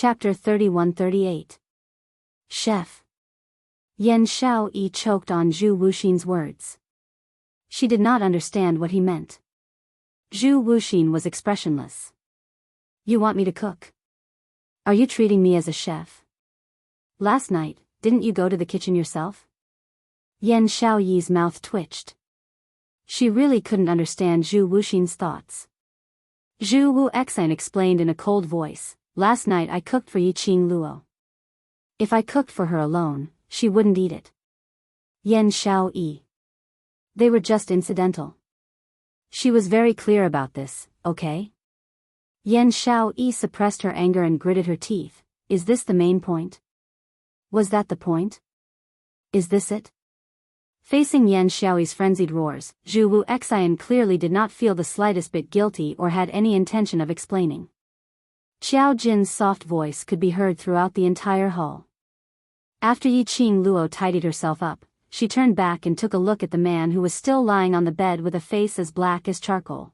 Chapter 31-38. Chef. Yan Xiaoyi choked on Zhu Wuxin's words. She did not understand what he meant. Zhu Wuxin was expressionless. You want me to cook? Are you treating me as a chef? Last night, didn't you go to the kitchen yourself? Yan Xiaoyi's mouth twitched. She really couldn't understand Zhu Wuxin's thoughts. Zhu Wuxin explained in a cold voice, last night I cooked for Yiqing Luo. If I cooked for her alone, she wouldn't eat it. Yan Xiaoyi. They were just incidental. She was very clear about this, okay? Yan Xiaoyi suppressed her anger and gritted her teeth. Is this the main point? Was that the point? Is this it? Facing Yan Xiaoyi's frenzied roars, Zhu Wuxin clearly did not feel the slightest bit guilty or had any intention of explaining. Qiao Jin's soft voice could be heard throughout the entire hall. After Yiqing Luo tidied herself up, she turned back and took a look at the man who was still lying on the bed with a face as black as charcoal.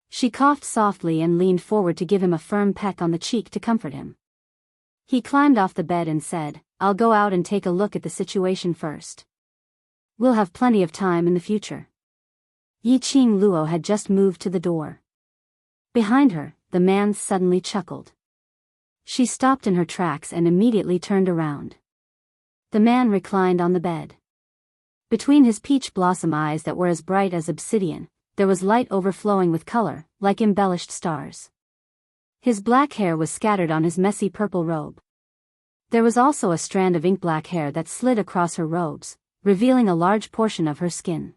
She coughed softly and leaned forward to give him a firm peck on the cheek to comfort him. He climbed off the bed and said, I'll go out and take a look at the situation first. We'll have plenty of time in the future. Yiqing Luo had just moved to the door. Behind her, the man suddenly chuckled. She stopped in her tracks and immediately turned around. The man reclined on the bed. Between his peach blossom eyes that were as bright as obsidian, there was light overflowing with color, like embellished stars. His black hair was scattered on his messy purple robe. There was also a strand of ink-black hair that slid across her robes, revealing a large portion of her skin.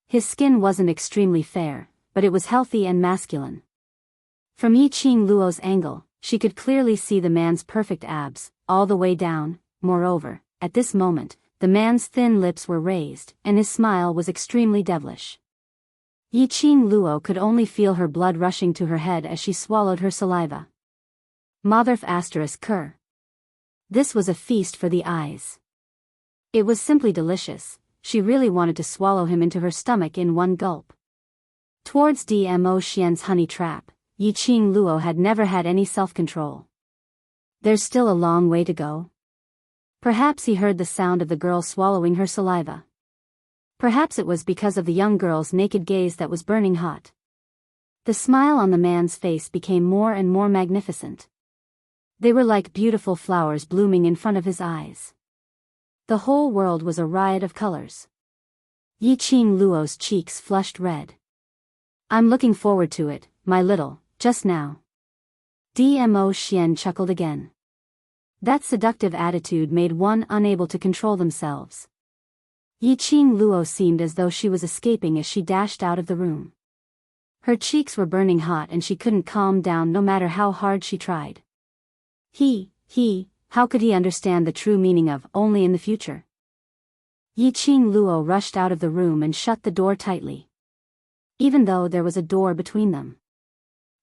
His skin wasn't extremely fair, but it was healthy and masculine. From Yiqing Luo's angle, she could clearly see the man's perfect abs, all the way down. Moreover, at this moment, the man's thin lips were raised, and his smile was extremely devilish. Yiqing Luo could only feel her blood rushing to her head as she swallowed her saliva. Motherf **Ker. This was a feast for the eyes. It was simply delicious. She really wanted to swallow him into her stomach in one gulp. Towards Dmo Xian's honey trap, Yiqing Luo had never had any self-control. There's still a long way to go. Perhaps he heard the sound of the girl swallowing her saliva. Perhaps it was because of the young girl's naked gaze that was burning hot. The smile on the man's face became more and more magnificent. They were like beautiful flowers blooming in front of his eyes. The whole world was a riot of colors. Yiqing Luo's cheeks flushed red. I'm looking forward to it, my little, just now. Dmo Xian chuckled again. That seductive attitude made one unable to control themselves. Yiqing Luo seemed as though she was escaping as she dashed out of the room. Her cheeks were burning hot and she couldn't calm down no matter how hard she tried. How could he understand the true meaning of only in the future? Yiqing Luo rushed out of the room and shut the door tightly. Even though there was a door between them,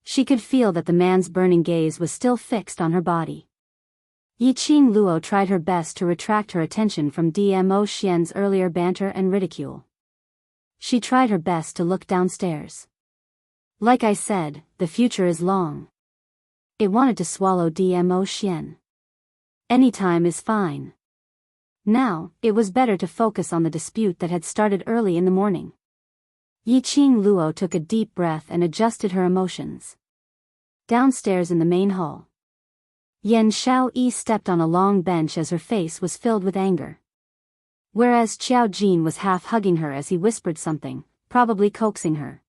she could feel that the man's burning gaze was still fixed on her body. Yiqing Luo tried her best to retract her attention from Dmo Xian's earlier banter and ridicule. She tried her best to look downstairs. Like I said, the future is long. It wanted to swallow Dmo Xian. Any time is fine. Now, it was better to focus on the dispute that had started early in the morning. Yiqing Luo took a deep breath and adjusted her emotions. Downstairs in the main hall, Yan Xiaoyi stepped on a long bench as her face was filled with anger. Whereas Qiao Jin was half hugging her as he whispered something, probably coaxing her.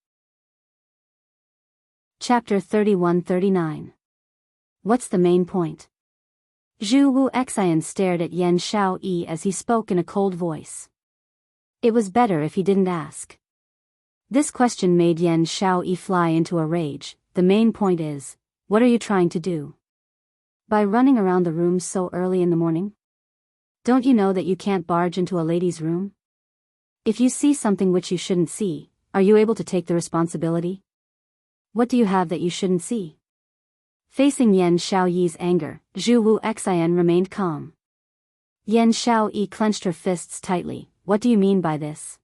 Chapter 31-39. What's the main point? Zhu Wuxin stared at Yan Xiaoyi as he spoke in a cold voice. It was better if he didn't ask. This question made Yan Xiaoyi fly into a rage. The main point is, what are you trying to do? By running around the room so early in the morning? Don't you know that you can't barge into a lady's room? If you see something which you shouldn't see, are you able to take the responsibility? What do you have that you shouldn't see? Facing Yan Xiaoyi's anger, Zhu Wuxin remained calm. Yan Xiaoyi clenched her fists tightly. What do you mean by this?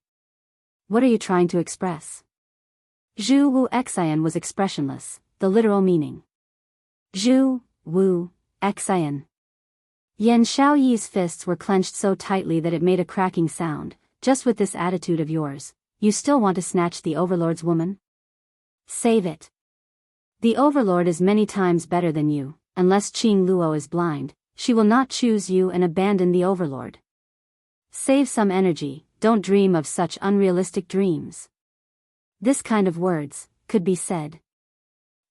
What are you trying to express? Zhu Wuxin was expressionless, the literal meaning. Zhu Wu, Xian. Yan Shaoyi's fists were clenched so tightly that it made a cracking sound. Just with this attitude of yours, you still want to snatch the Overlord's woman? Save it. The Overlord is many times better than you. Unless Qing Luo is blind, she will not choose you and abandon the Overlord. Save some energy, don't dream of such unrealistic dreams. This kind of words could be said.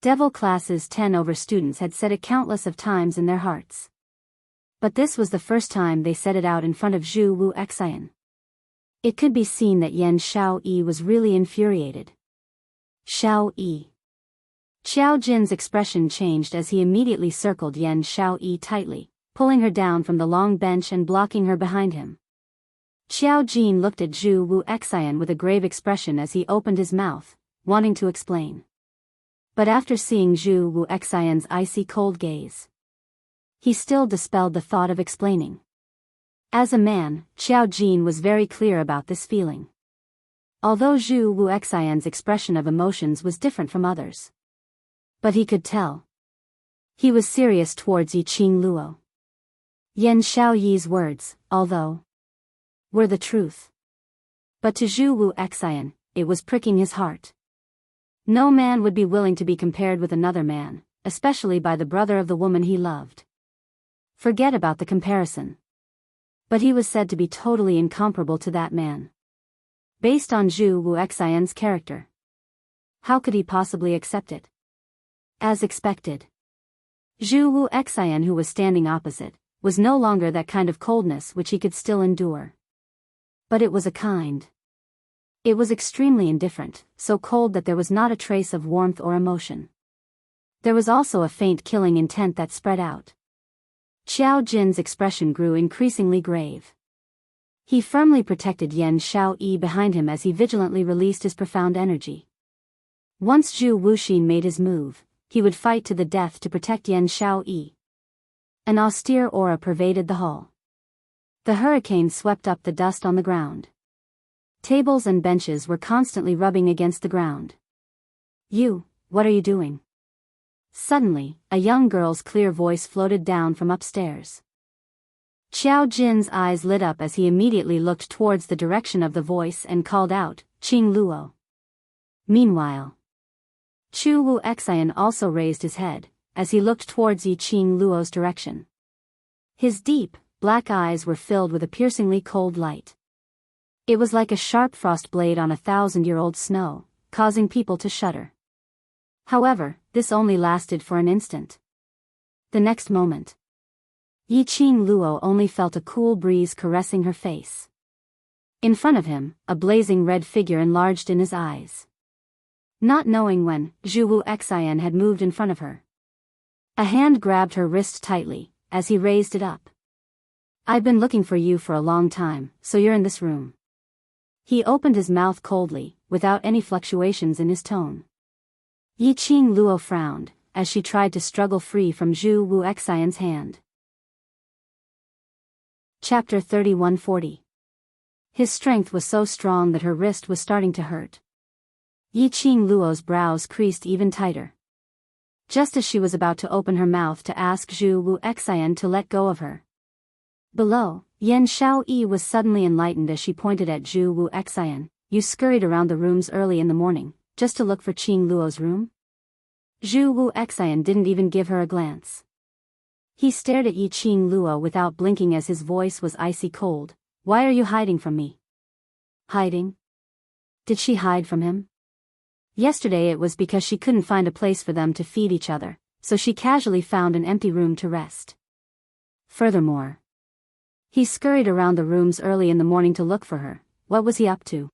Devil classes 10 over students had said it countless of times in their hearts. But this was the first time they said it out in front of Zhu Wu Xian. It could be seen that Yan Shaoyi was really infuriated. Shaoyi. Xiao Jin's expression changed as he immediately circled Yan Shaoyi tightly, pulling her down from the long bench and blocking her behind him. Xiao Jin looked at Zhu Wu Xian with a grave expression as he opened his mouth, wanting to explain. But after seeing Zhu Wu Xian's icy cold gaze, he still dispelled the thought of explaining. As a man, Xiao Jin was very clear about this feeling. Although Zhu Wu Xian's expression of emotions was different from others. But he could tell. He was serious towards Yi Qing Luo. Yan Shaoyi's words, although were the truth. But to Zhu Wu Xian, it was pricking his heart. No man would be willing to be compared with another man, especially by the brother of the woman he loved. Forget about the comparison. But he was said to be totally incomparable to that man. Based on Zhu Wu Xian's character. How could he possibly accept it? As expected. Zhu Wu Xian, who was standing opposite, was no longer that kind of coldness which he could still endure. But it was a kind. It was extremely indifferent, so cold that there was not a trace of warmth or emotion. There was also a faint killing intent that spread out. Xiao Jin's expression grew increasingly grave. He firmly protected Yan Shaoyi behind him as he vigilantly released his profound energy. Once Zhu Wuxin made his move, he would fight to the death to protect Yan Shaoyi. An austere aura pervaded the hall. The hurricane swept up the dust on the ground. Tables and benches were constantly rubbing against the ground. You, what are you doing? Suddenly, a young girl's clear voice floated down from upstairs. Xiao Jin's eyes lit up as he immediately looked towards the direction of the voice and called out, Qing Luo. Meanwhile, Zhu Wu Xian also raised his head, as he looked towards Yi Qing Luo's direction. His deep, black eyes were filled with a piercingly cold light. It was like a sharp frost blade on 1,000-year-old snow, causing people to shudder. However, this only lasted for an instant. The next moment, Yi Qing Luo only felt a cool breeze caressing her face. In front of him, a blazing red figure enlarged in his eyes. Not knowing when, Zhu Wu Xian had moved in front of her. A hand grabbed her wrist tightly, as he raised it up. I've been looking for you for a long time, so you're in this room. He opened his mouth coldly, without any fluctuations in his tone. Yi Qing Luo frowned, as she tried to struggle free from Zhu Wu Xian's hand. Chapter 3140. His strength was so strong that her wrist was starting to hurt. Yi Qing Luo's brows creased even tighter. Just as she was about to open her mouth to ask Zhu Wu Xian to let go of her. Below, Yan Shaoyi was suddenly enlightened as she pointed at Zhu Wu Xian. You scurried around the rooms early in the morning, just to look for Qing Luo's room? Zhu Wu Xian didn't even give her a glance. He stared at Yi Qing Luo without blinking as his voice was icy cold. Why are you hiding from me? Hiding? Did she hide from him? Yesterday it was because she couldn't find a place for them to feed each other, so she casually found an empty room to rest. Furthermore, he scurried around the rooms early in the morning to look for her. What was he up to?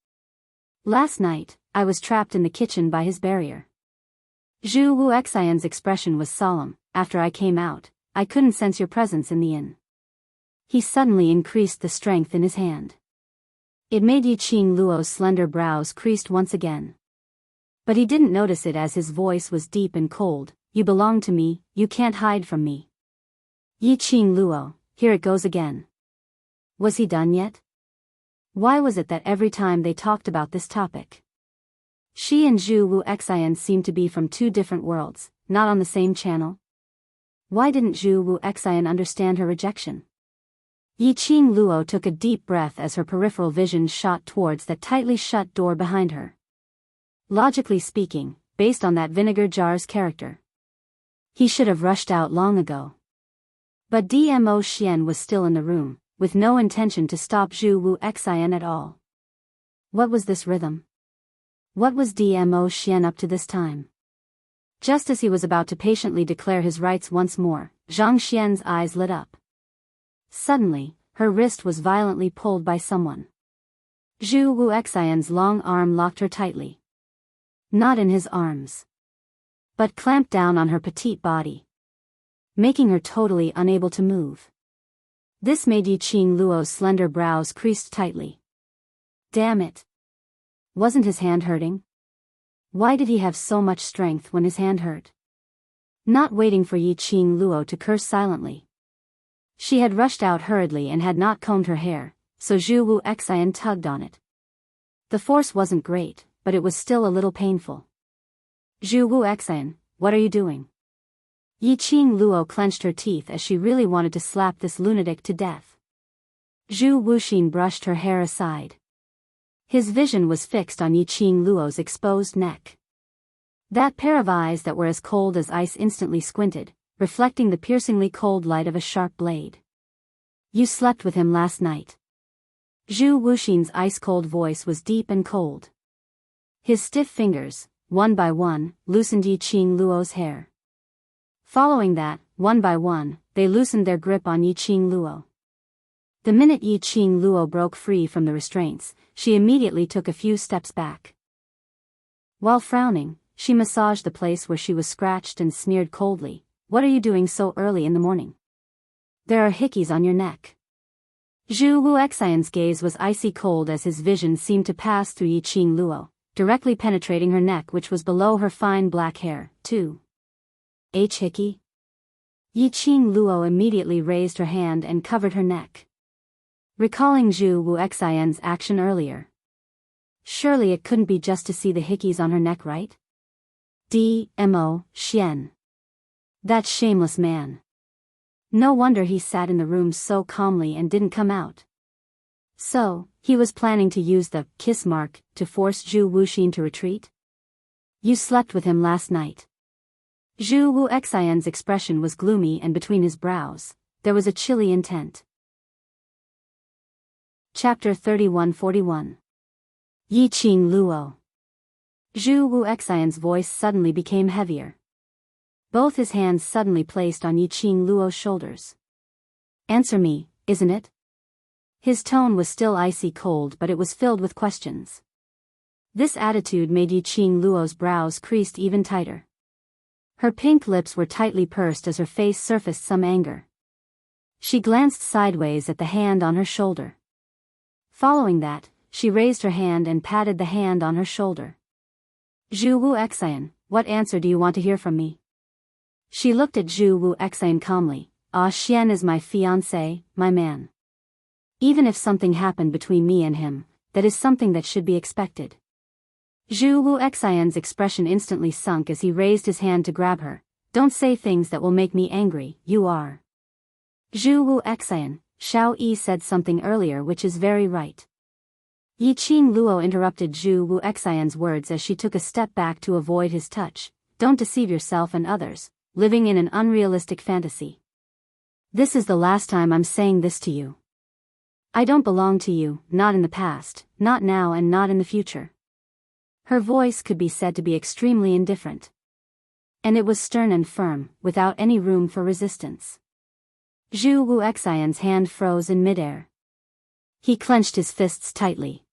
Last night, I was trapped in the kitchen by his barrier. Zhu Wu Xian's expression was solemn. After I came out, I couldn't sense your presence in the inn. He suddenly increased the strength in his hand. It made Yi Qing Luo's slender brows creased once again. But he didn't notice it as his voice was deep and cold. You belong to me, you can't hide from me. Yi Qing Luo, here it goes again. Was he done yet? Why was it that every time they talked about this topic, she and Zhu Wu Xian seemed to be from two different worlds, not on the same channel? Why didn't Zhu Wu Xian understand her rejection? Yi Qing Luo took a deep breath as her peripheral vision shot towards that tightly shut door behind her. Logically speaking, based on that vinegar jar's character, he should have rushed out long ago. But Dmo Xian was still in the room, with no intention to stop Zhu Wu Xian at all. What was this rhythm? What was Dmo Xian up to this time? Just as he was about to patiently declare his rights once more, Zhang Xian's eyes lit up. Suddenly, her wrist was violently pulled by someone. Zhu Wu Xian's long arm locked her tightly. Not in his arms, but clamped down on her petite body, making her totally unable to move. This made Yi Qing Luo's slender brows creased tightly. Damn it! Wasn't his hand hurting? Why did he have so much strength when his hand hurt? Not waiting for Yi Qing Luo to curse silently, she had rushed out hurriedly and had not combed her hair, so Zhu Wu Xian tugged on it. The force wasn't great, but it was still a little painful. Zhu Wu Xian, what are you doing? Yi Qing Luo clenched her teeth as she really wanted to slap this lunatic to death. Zhu Wuxin brushed her hair aside. His vision was fixed on Yi Qing Luo's exposed neck. That pair of eyes that were as cold as ice instantly squinted, reflecting the piercingly cold light of a sharp blade. You slept with him last night. Zhu Wuxin's ice-cold voice was deep and cold. His stiff fingers, one by one, loosened Yi Qing Luo's hair. Following that, one by one, they loosened their grip on Yi Qing Luo. The minute Yi Qing Luo broke free from the restraints, she immediately took a few steps back. While frowning, she massaged the place where she was scratched and smeared coldly. What are you doing so early in the morning? There are hickeys on your neck. Zhu Wu Xian's gaze was icy cold as his vision seemed to pass through Yi Qing Luo, directly penetrating her neck which was below her fine black hair, too. Hickey? Yi Qing Luo immediately raised her hand and covered her neck, recalling Zhu Wu Xian's action earlier. Surely it couldn't be just to see the hickeys on her neck, right? Dmo Xian. That shameless man. No wonder he sat in the room so calmly and didn't come out. So, he was planning to use the kiss mark to force Zhu Wuxin to retreat? You slept with him last night. Zhu Wu Xian's expression was gloomy and between his brows, there was a chilly intent. Chapter 3141. Yi Qing Luo. Zhu Wu Xian's voice suddenly became heavier. Both his hands suddenly placed on Yi Qing Luo's shoulders. Answer me, isn't it? His tone was still icy cold but it was filled with questions. This attitude made Yi Qing Luo's brows creased even tighter. Her pink lips were tightly pursed as her face surfaced some anger. She glanced sideways at the hand on her shoulder. Following that, she raised her hand and patted the hand on her shoulder. Zhu Wu Xian, what answer do you want to hear from me? She looked at Zhu Wu Xian calmly. Xian is my fiancé, my man. Even if something happened between me and him, that is something that should be expected. Zhu Wu Xian's expression instantly sunk as he raised his hand to grab her. Don't say things that will make me angry, you are. Zhu Wu Xian, Xiao Yi said something earlier which is very right. Yi Qing Luo interrupted Zhu Wu Xian's words as she took a step back to avoid his touch. Don't deceive yourself and others, living in an unrealistic fantasy. This is the last time I'm saying this to you. I don't belong to you, not in the past, not now and not in the future. Her voice could be said to be extremely indifferent. And it was stern and firm, without any room for resistance. Zhu Wu Xian's hand froze in midair. He clenched his fists tightly.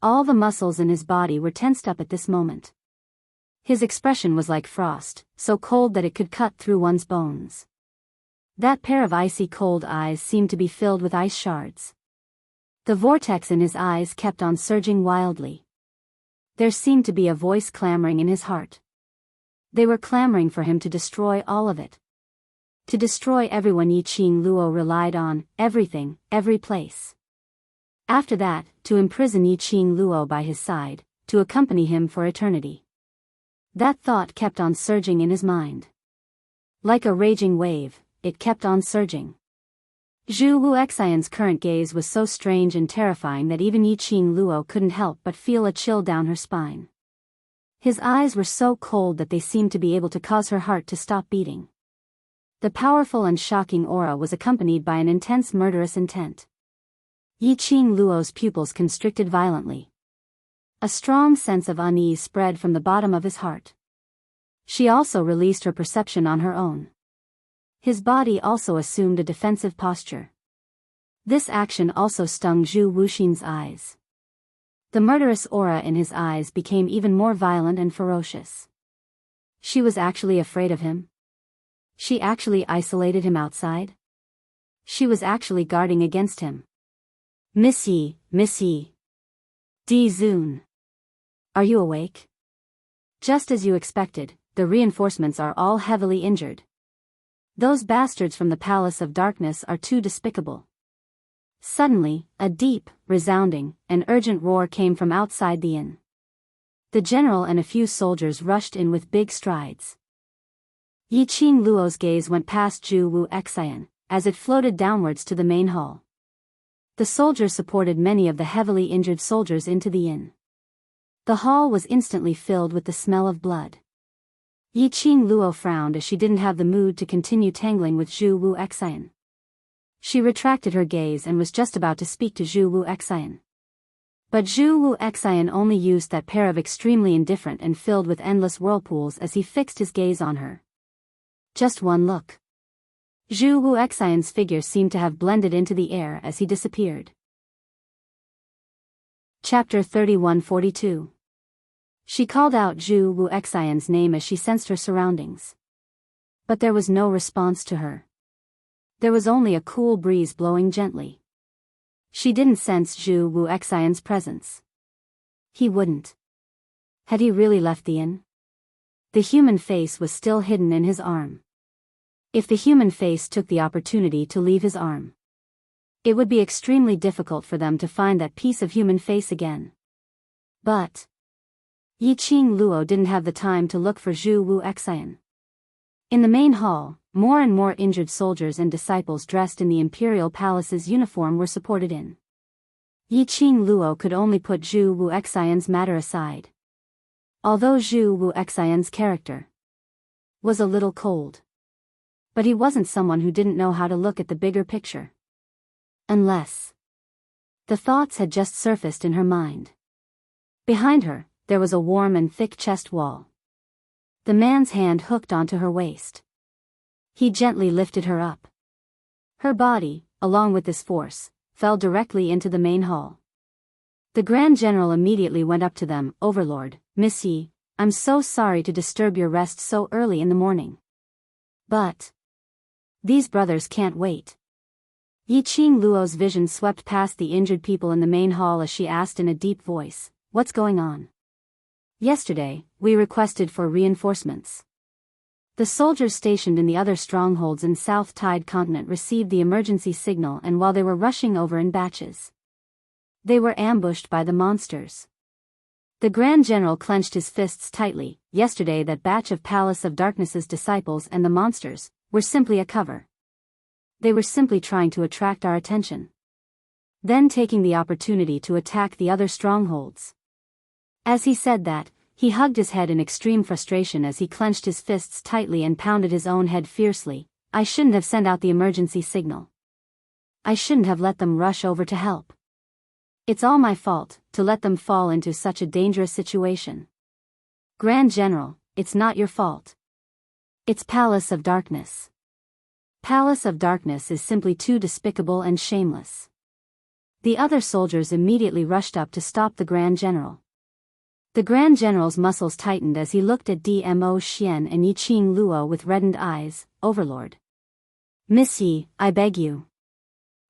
All the muscles in his body were tensed up at this moment. His expression was like frost, so cold that it could cut through one's bones. That pair of icy cold eyes seemed to be filled with ice shards. The vortex in his eyes kept on surging wildly. There seemed to be a voice clamoring in his heart. They were clamoring for him to destroy all of it. To destroy everyone Yi Qing Luo relied on, everything, every place. After that, to imprison Yi Qing Luo by his side, to accompany him for eternity. That thought kept on surging in his mind. Like a raging wave, it kept on surging. Zhu Wuxian's current gaze was so strange and terrifying that even Yiqing Luo couldn't help but feel a chill down her spine. His eyes were so cold that they seemed to be able to cause her heart to stop beating. The powerful and shocking aura was accompanied by an intense murderous intent. Yiqing Luo's pupils constricted violently. A strong sense of unease spread from the bottom of his heart. She also released her perception on her own. His body also assumed a defensive posture. This action also stung Zhu Wuxin's eyes. The murderous aura in his eyes became even more violent and ferocious. She was actually afraid of him. She actually isolated him outside. She was actually guarding against him. Miss Yi. Di Zun. Are you awake? Just as you expected, the reinforcements are all heavily injured. Those bastards from the Palace of Darkness are too despicable. Suddenly, a deep, resounding, and urgent roar came from outside the inn. The general and a few soldiers rushed in with big strides. Yiqing Luo's gaze went past Zhu Wuxian, as it floated downwards to the main hall. The soldiers supported many of the heavily injured soldiers into the inn. The hall was instantly filled with the smell of blood. Yiqing Luo frowned as she didn't have the mood to continue tangling with Zhu Wuxian. She retracted her gaze and was just about to speak to Zhu Wuxian. But Zhu Wuxian only used that pair of extremely indifferent and filled with endless whirlpools as he fixed his gaze on her. Just one look. Zhu Wuxian's figure seemed to have blended into the air as he disappeared. Chapter 3142. She called out Zhu Wuxian's name as she sensed her surroundings. But there was no response to her. There was only a cool breeze blowing gently. She didn't sense Zhu Wuxian's presence. He wouldn't. Had he really left the inn? The human face was still hidden in his arm. If the human face took the opportunity to leave his arm, it would be extremely difficult for them to find that piece of human face again. But Yiqing Luo didn't have the time to look for Zhu Wuxian. In the main hall, more and more injured soldiers and disciples dressed in the imperial palace's uniform were supported in. Yiqing Luo could only put Zhu Wuxian's matter aside. Although Zhu Wuxian's character was a little cold, but he wasn't someone who didn't know how to look at the bigger picture. Unless the thoughts had just surfaced in her mind. Behind her, there was a warm and thick chest wall. The man's hand hooked onto her waist. He gently lifted her up. Her body, along with this force, fell directly into the main hall. The Grand General immediately went up to them. Overlord, Miss Yi, I'm so sorry to disturb your rest so early in the morning. But these brothers can't wait. Yiqing Luo's vision swept past the injured people in the main hall as she asked in a deep voice, what's going on? Yesterday, we requested for reinforcements. The soldiers stationed in the other strongholds in South Tide Continent received the emergency signal, and while they were rushing over in batches, they were ambushed by the monsters. The Grand General clenched his fists tightly. Yesterday that batch of Palace of Darkness's disciples and the monsters were simply a cover. They were simply trying to attract our attention, then taking the opportunity to attack the other strongholds. As he said that, he hugged his head in extreme frustration as he clenched his fists tightly and pounded his own head fiercely. I shouldn't have sent out the emergency signal. I shouldn't have let them rush over to help. It's all my fault, to let them fall into such a dangerous situation. Grand General, it's not your fault. It's Palace of Darkness. Palace of Darkness is simply too despicable and shameless. The other soldiers immediately rushed up to stop the Grand General. The Grand General's muscles tightened as he looked at Dmo Xian and Yiqing Luo with reddened eyes. Overlord, Miss Yi, I beg you.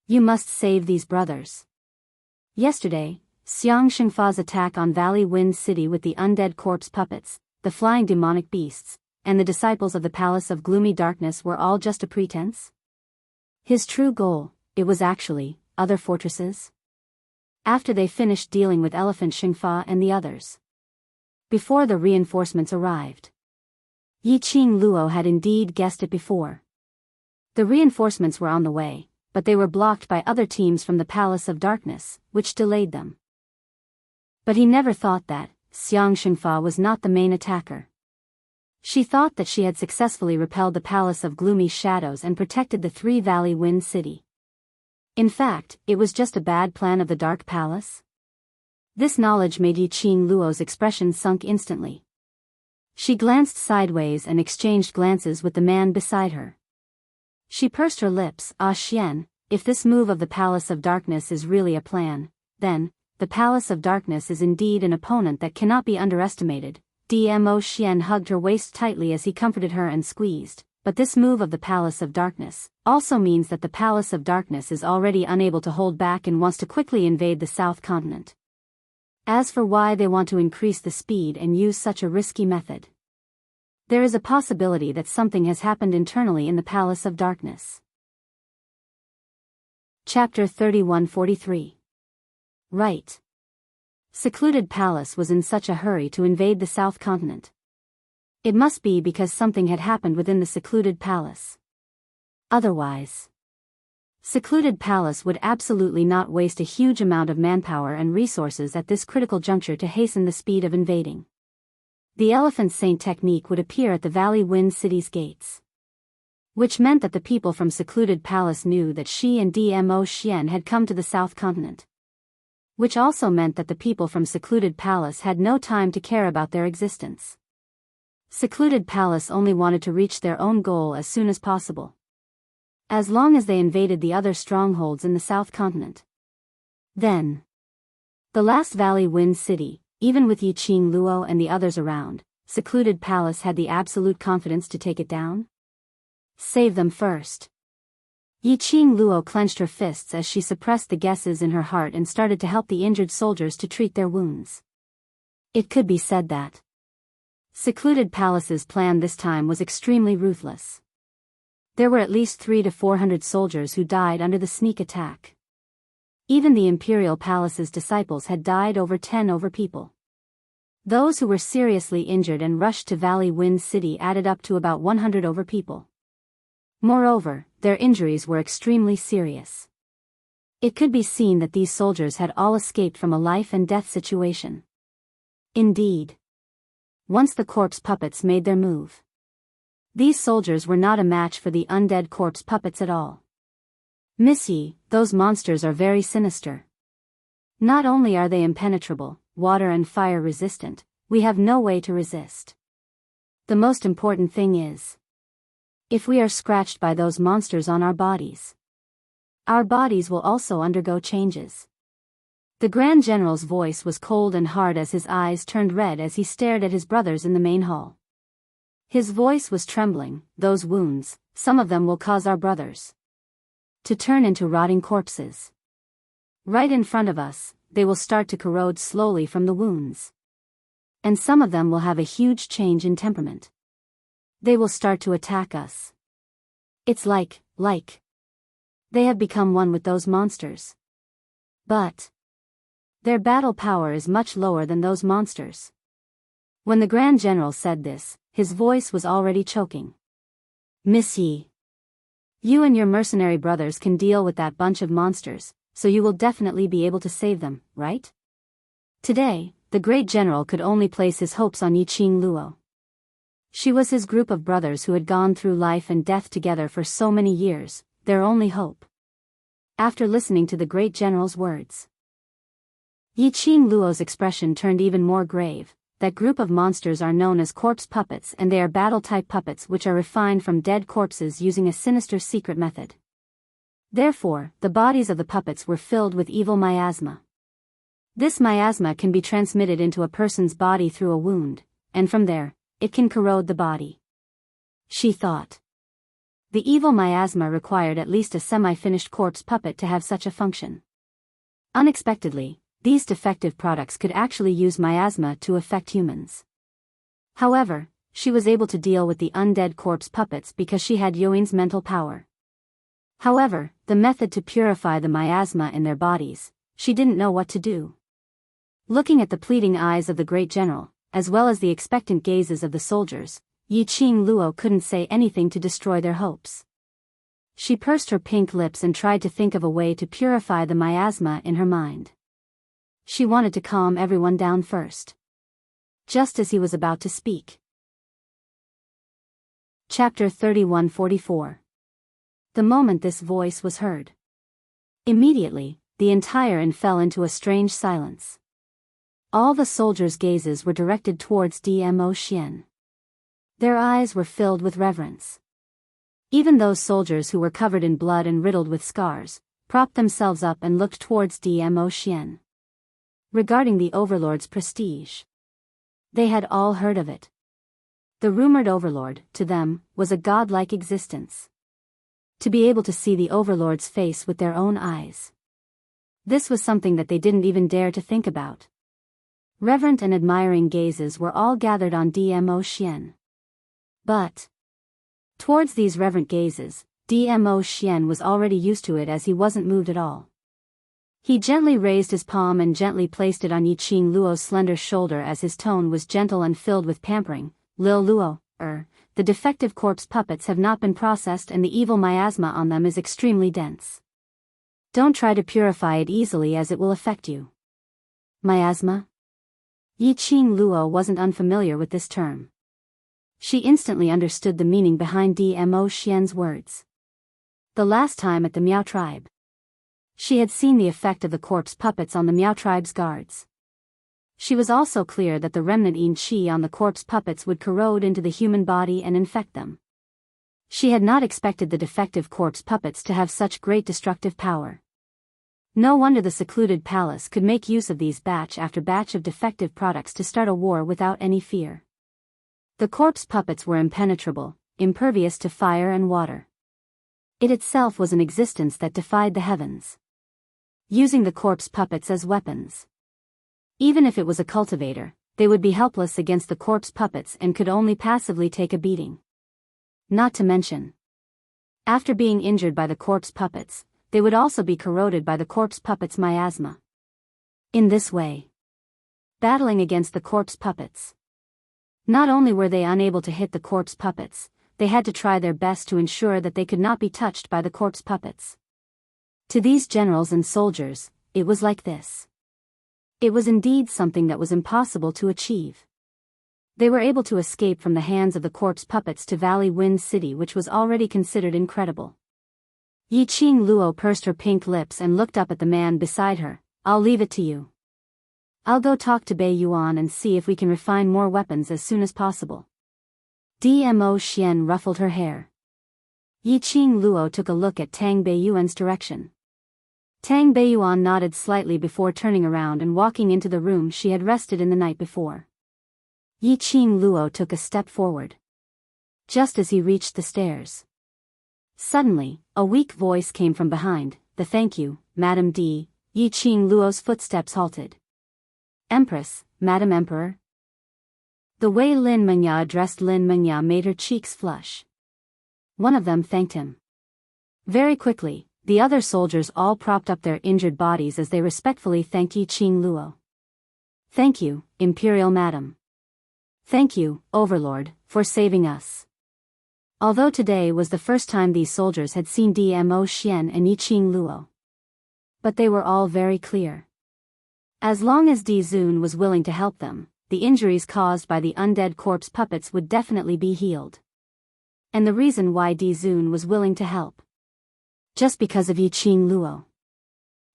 You must save these brothers. Yesterday, Xiang Shengfa's attack on Valley Wind City with the undead corpse puppets, the flying demonic beasts, and the disciples of the Palace of Gloomy Darkness were all just a pretense? His true goal, it was actually other fortresses? After they finished dealing with Elephant Shengfa and the others. Before the reinforcements arrived. Yi Qing Luo had indeed guessed it before. The reinforcements were on the way, but they were blocked by other teams from the Palace of Darkness, which delayed them. But he never thought that Xiang Shengfa was not the main attacker. She thought that she had successfully repelled the Palace of Gloomy Shadows and protected the Three Valley Wind City. In fact, it was just a bad plan of the Dark Palace. This knowledge made Yi Qing Luo's expression sunk instantly. She glanced sideways and exchanged glances with the man beside her. She pursed her lips. Ah Xian, if this move of the Palace of Darkness is really a plan, then, the Palace of Darkness is indeed an opponent that cannot be underestimated. Dmo Xian hugged her waist tightly as he comforted her and squeezed, but this move of the Palace of Darkness also means that the Palace of Darkness is already unable to hold back and wants to quickly invade the South Continent. As for why they want to increase the speed and use such a risky method, there is a possibility that something has happened internally in the Palace of Darkness. Chapter 3143. Right. Secluded Palace was in such a hurry to invade the South Continent. It must be because something had happened within the Secluded Palace. Otherwise, Secluded Palace would absolutely not waste a huge amount of manpower and resources at this critical juncture to hasten the speed of invading. The Elephant Saint technique would appear at the Valley Wind City's gates. Which meant that the people from Secluded Palace knew that she and Dmo Xian had come to the South Continent. Which also meant that the people from Secluded Palace had no time to care about their existence. Secluded Palace only wanted to reach their own goal as soon as possible. As long as they invaded the other strongholds in the South Continent. Then, the last Valley Wind City, even with Yi Qing Luo and the others around, Secluded Palace had the absolute confidence to take it down? Save them first. Yi Qing Luo clenched her fists as she suppressed the guesses in her heart and started to help the injured soldiers to treat their wounds. It could be said that Secluded Palace's plan this time was extremely ruthless. There were at least 300 to 400 soldiers who died under the sneak attack. Even the Imperial Palace's disciples had died over 10 people. Those who were seriously injured and rushed to Valley Wind City added up to about 100 people. Moreover, their injuries were extremely serious. It could be seen that these soldiers had all escaped from a life and death situation. Indeed, once the corpse puppets made their move, these soldiers were not a match for the undead corpse puppets at all. Missy, those monsters are very sinister. Not only are they impenetrable, water and fire resistant, we have no way to resist. The most important thing is, if we are scratched by those monsters on our bodies will also undergo changes. The Grand General's voice was cold and hard as his eyes turned red as he stared at his brothers in the main hall. His voice was trembling. Those wounds, some of them will cause our brothers to turn into rotting corpses. Right in front of us, they will start to corrode slowly from the wounds. And some of them will have a huge change in temperament. They will start to attack us. It's like they have become one with those monsters. But their battle power is much lower than those monsters. When the Grand General said this, his voice was already choking. Miss Yi, you and your mercenary brothers can deal with that bunch of monsters, so you will definitely be able to save them, right? Today, the great general could only place his hopes on Yi Qing Luo. She was his group of brothers who had gone through life and death together for so many years, their only hope. After listening to the great general's words, Yi Qing Luo's expression turned even more grave. That group of monsters are known as corpse puppets, and they are battle-type puppets which are refined from dead corpses using a sinister secret method. Therefore, the bodies of the puppets were filled with evil miasma. This miasma can be transmitted into a person's body through a wound, and from there, it can corrode the body. She thought. The evil miasma required at least a semi-finished corpse puppet to have such a function. Unexpectedly, these defective products could actually use miasma to affect humans. However, she was able to deal with the undead corpse puppets because she had Yoin's mental power. However, the method to purify the miasma in their bodies, she didn't know what to do. Looking at the pleading eyes of the great general, as well as the expectant gazes of the soldiers, Yiqing Luo couldn't say anything to destroy their hopes. She pursed her pink lips and tried to think of a way to purify the miasma in her mind. She wanted to calm everyone down first. Just as he was about to speak. Chapter 3144. The moment this voice was heard. Immediately, the entire inn fell into a strange silence. All the soldiers' gazes were directed towards Dmo Xian. Their eyes were filled with reverence. Even those soldiers who were covered in blood and riddled with scars, propped themselves up and looked towards Dmo Xian. Regarding the overlord's prestige. They had all heard of it. The rumored overlord, to them, was a godlike existence. To be able to see the overlord's face with their own eyes. This was something that they didn't even dare to think about. Reverent and admiring gazes were all gathered on Dmo Xian. But towards these reverent gazes, Dmo Xian was already used to it as he wasn't moved at all. He gently raised his palm and gently placed it on Yiqing Luo's slender shoulder as his tone was gentle and filled with pampering. Lil Luo, the defective corpse puppets have not been processed and the evil miasma on them is extremely dense. Don't try to purify it easily as it will affect you. Miasma? Yiqing Luo wasn't unfamiliar with this term. She instantly understood the meaning behind Dmo Xian's words. The last time at the Miao tribe. She had seen the effect of the corpse puppets on the Miao tribe's guards. She was also clear that the remnant yin qi on the corpse puppets would corrode into the human body and infect them. She had not expected the defective corpse puppets to have such great destructive power. No wonder the secluded palace could make use of these batch after batch of defective products to start a war without any fear. The corpse puppets were impenetrable, impervious to fire and water. It itself was an existence that defied the heavens. Using the corpse puppets as weapons. Even if it was a cultivator, they would be helpless against the corpse puppets and could only passively take a beating. Not to mention, after being injured by the corpse puppets, they would also be corroded by the corpse puppets' miasma. In this way, battling against the corpse puppets. Not only were they unable to hit the corpse puppets, they had to try their best to ensure that they could not be touched by the corpse puppets. To these generals and soldiers, it was like this. It was indeed something that was impossible to achieve. They were able to escape from the hands of the corpse puppets to Valley Wind City, which was already considered incredible. Yiqing Luo pursed her pink lips and looked up at the man beside her. I'll leave it to you. I'll go talk to Bei Yuan and see if we can refine more weapons as soon as possible. Dmo Xian ruffled her hair. Yiqing Luo took a look at Tang Beiyuan's direction. Tang Beiyuan nodded slightly before turning around and walking into the room she had rested in the night before. Yiqing Luo took a step forward. Just as he reached the stairs. Suddenly, a weak voice came from behind. Thank you, Madam D. Yiqing Luo's footsteps halted. Empress, Madam Emperor. The way Lin Mengya addressed Lin Mengya made her cheeks flush. One of them thanked him. Very quickly, the other soldiers all propped up their injured bodies as they respectfully thanked Yiqing Luo. Thank you, Imperial Madam. Thank you, Overlord, for saving us. Although today was the first time these soldiers had seen Dmo Xian and Yiqing Luo. But they were all very clear. As long as Di Zun was willing to help them, the injuries caused by the undead corpse puppets would definitely be healed. And the reason why Di Zun was willing to help. Just because of Yiqing Luo.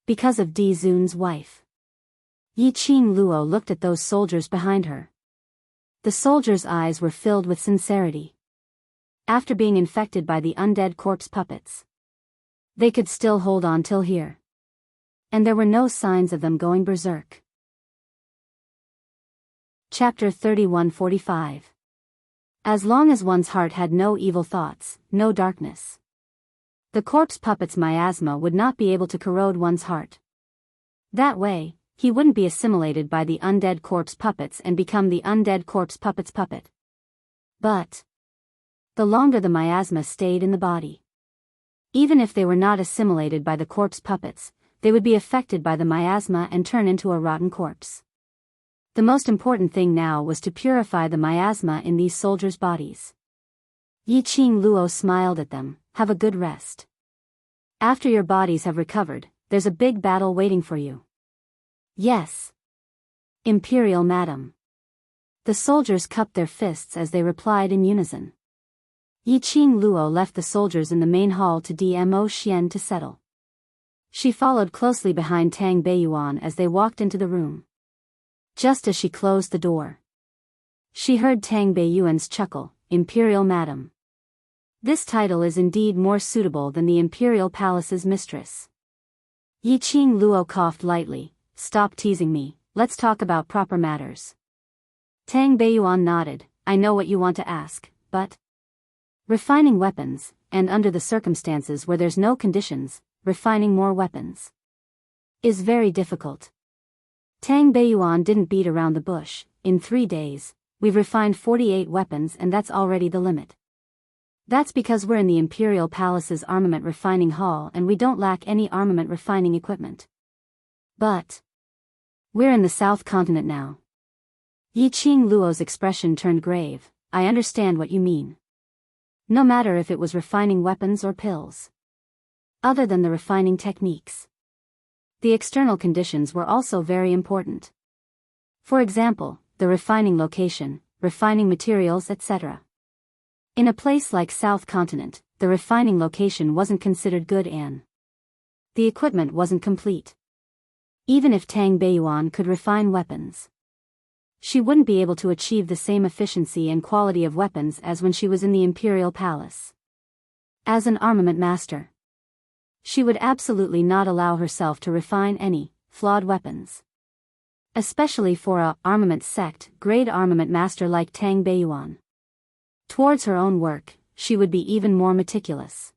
Because of Di Zun's wife. Yiqing Luo looked at those soldiers behind her. The soldiers' eyes were filled with sincerity. After being infected by the undead corpse puppets, they could still hold on till here. And there were no signs of them going berserk. Chapter 3145. As long as one's heart had no evil thoughts, no darkness. The corpse puppet's miasma would not be able to corrode one's heart. That way, he wouldn't be assimilated by the undead corpse puppets and become the undead corpse puppet's puppet. But the longer the miasma stayed in the body, even if they were not assimilated by the corpse puppets, they would be affected by the miasma and turn into a rotten corpse. The most important thing now was to purify the miasma in these soldiers' bodies. Yi Qing Luo smiled at them. Have a good rest. After your bodies have recovered, there's a big battle waiting for you. Yes. Imperial Madam. The soldiers cupped their fists as they replied in unison. Yi Qing Luo left the soldiers in the main hall to Dmo Xian to settle. She followed closely behind Tang Beiyuan as they walked into the room. Just as she closed the door, she heard Tang Beiyuan's chuckle, Imperial Madam. This title is indeed more suitable than the Imperial Palace's mistress. Yi Qing Luo coughed lightly. Stop teasing me, let's talk about proper matters. Tang Beiyuan nodded. I know what you want to ask, but refining weapons, and under the circumstances where there's no conditions, refining more weapons is very difficult. Tang Beiyuan didn't beat around the bush. In 3 days, we've refined 48 weapons and that's already the limit. That's because we're in the Imperial Palace's armament refining hall and we don't lack any armament refining equipment. But we're in the South Continent now. Yi Qing Luo's expression turned grave. I understand what you mean. No matter if it was refining weapons or pills. Other than the refining techniques, the external conditions were also very important. For example, the refining location, refining materials, etc. In a place like South Continent, the refining location wasn't considered good and the equipment wasn't complete. Even if Tang Beiyuan could refine weapons, she wouldn't be able to achieve the same efficiency and quality of weapons as when she was in the Imperial Palace. As an armament master, she would absolutely not allow herself to refine any flawed weapons. Especially for a armament sect grade armament master like Tang Beiyuan. Towards her own work, she would be even more meticulous.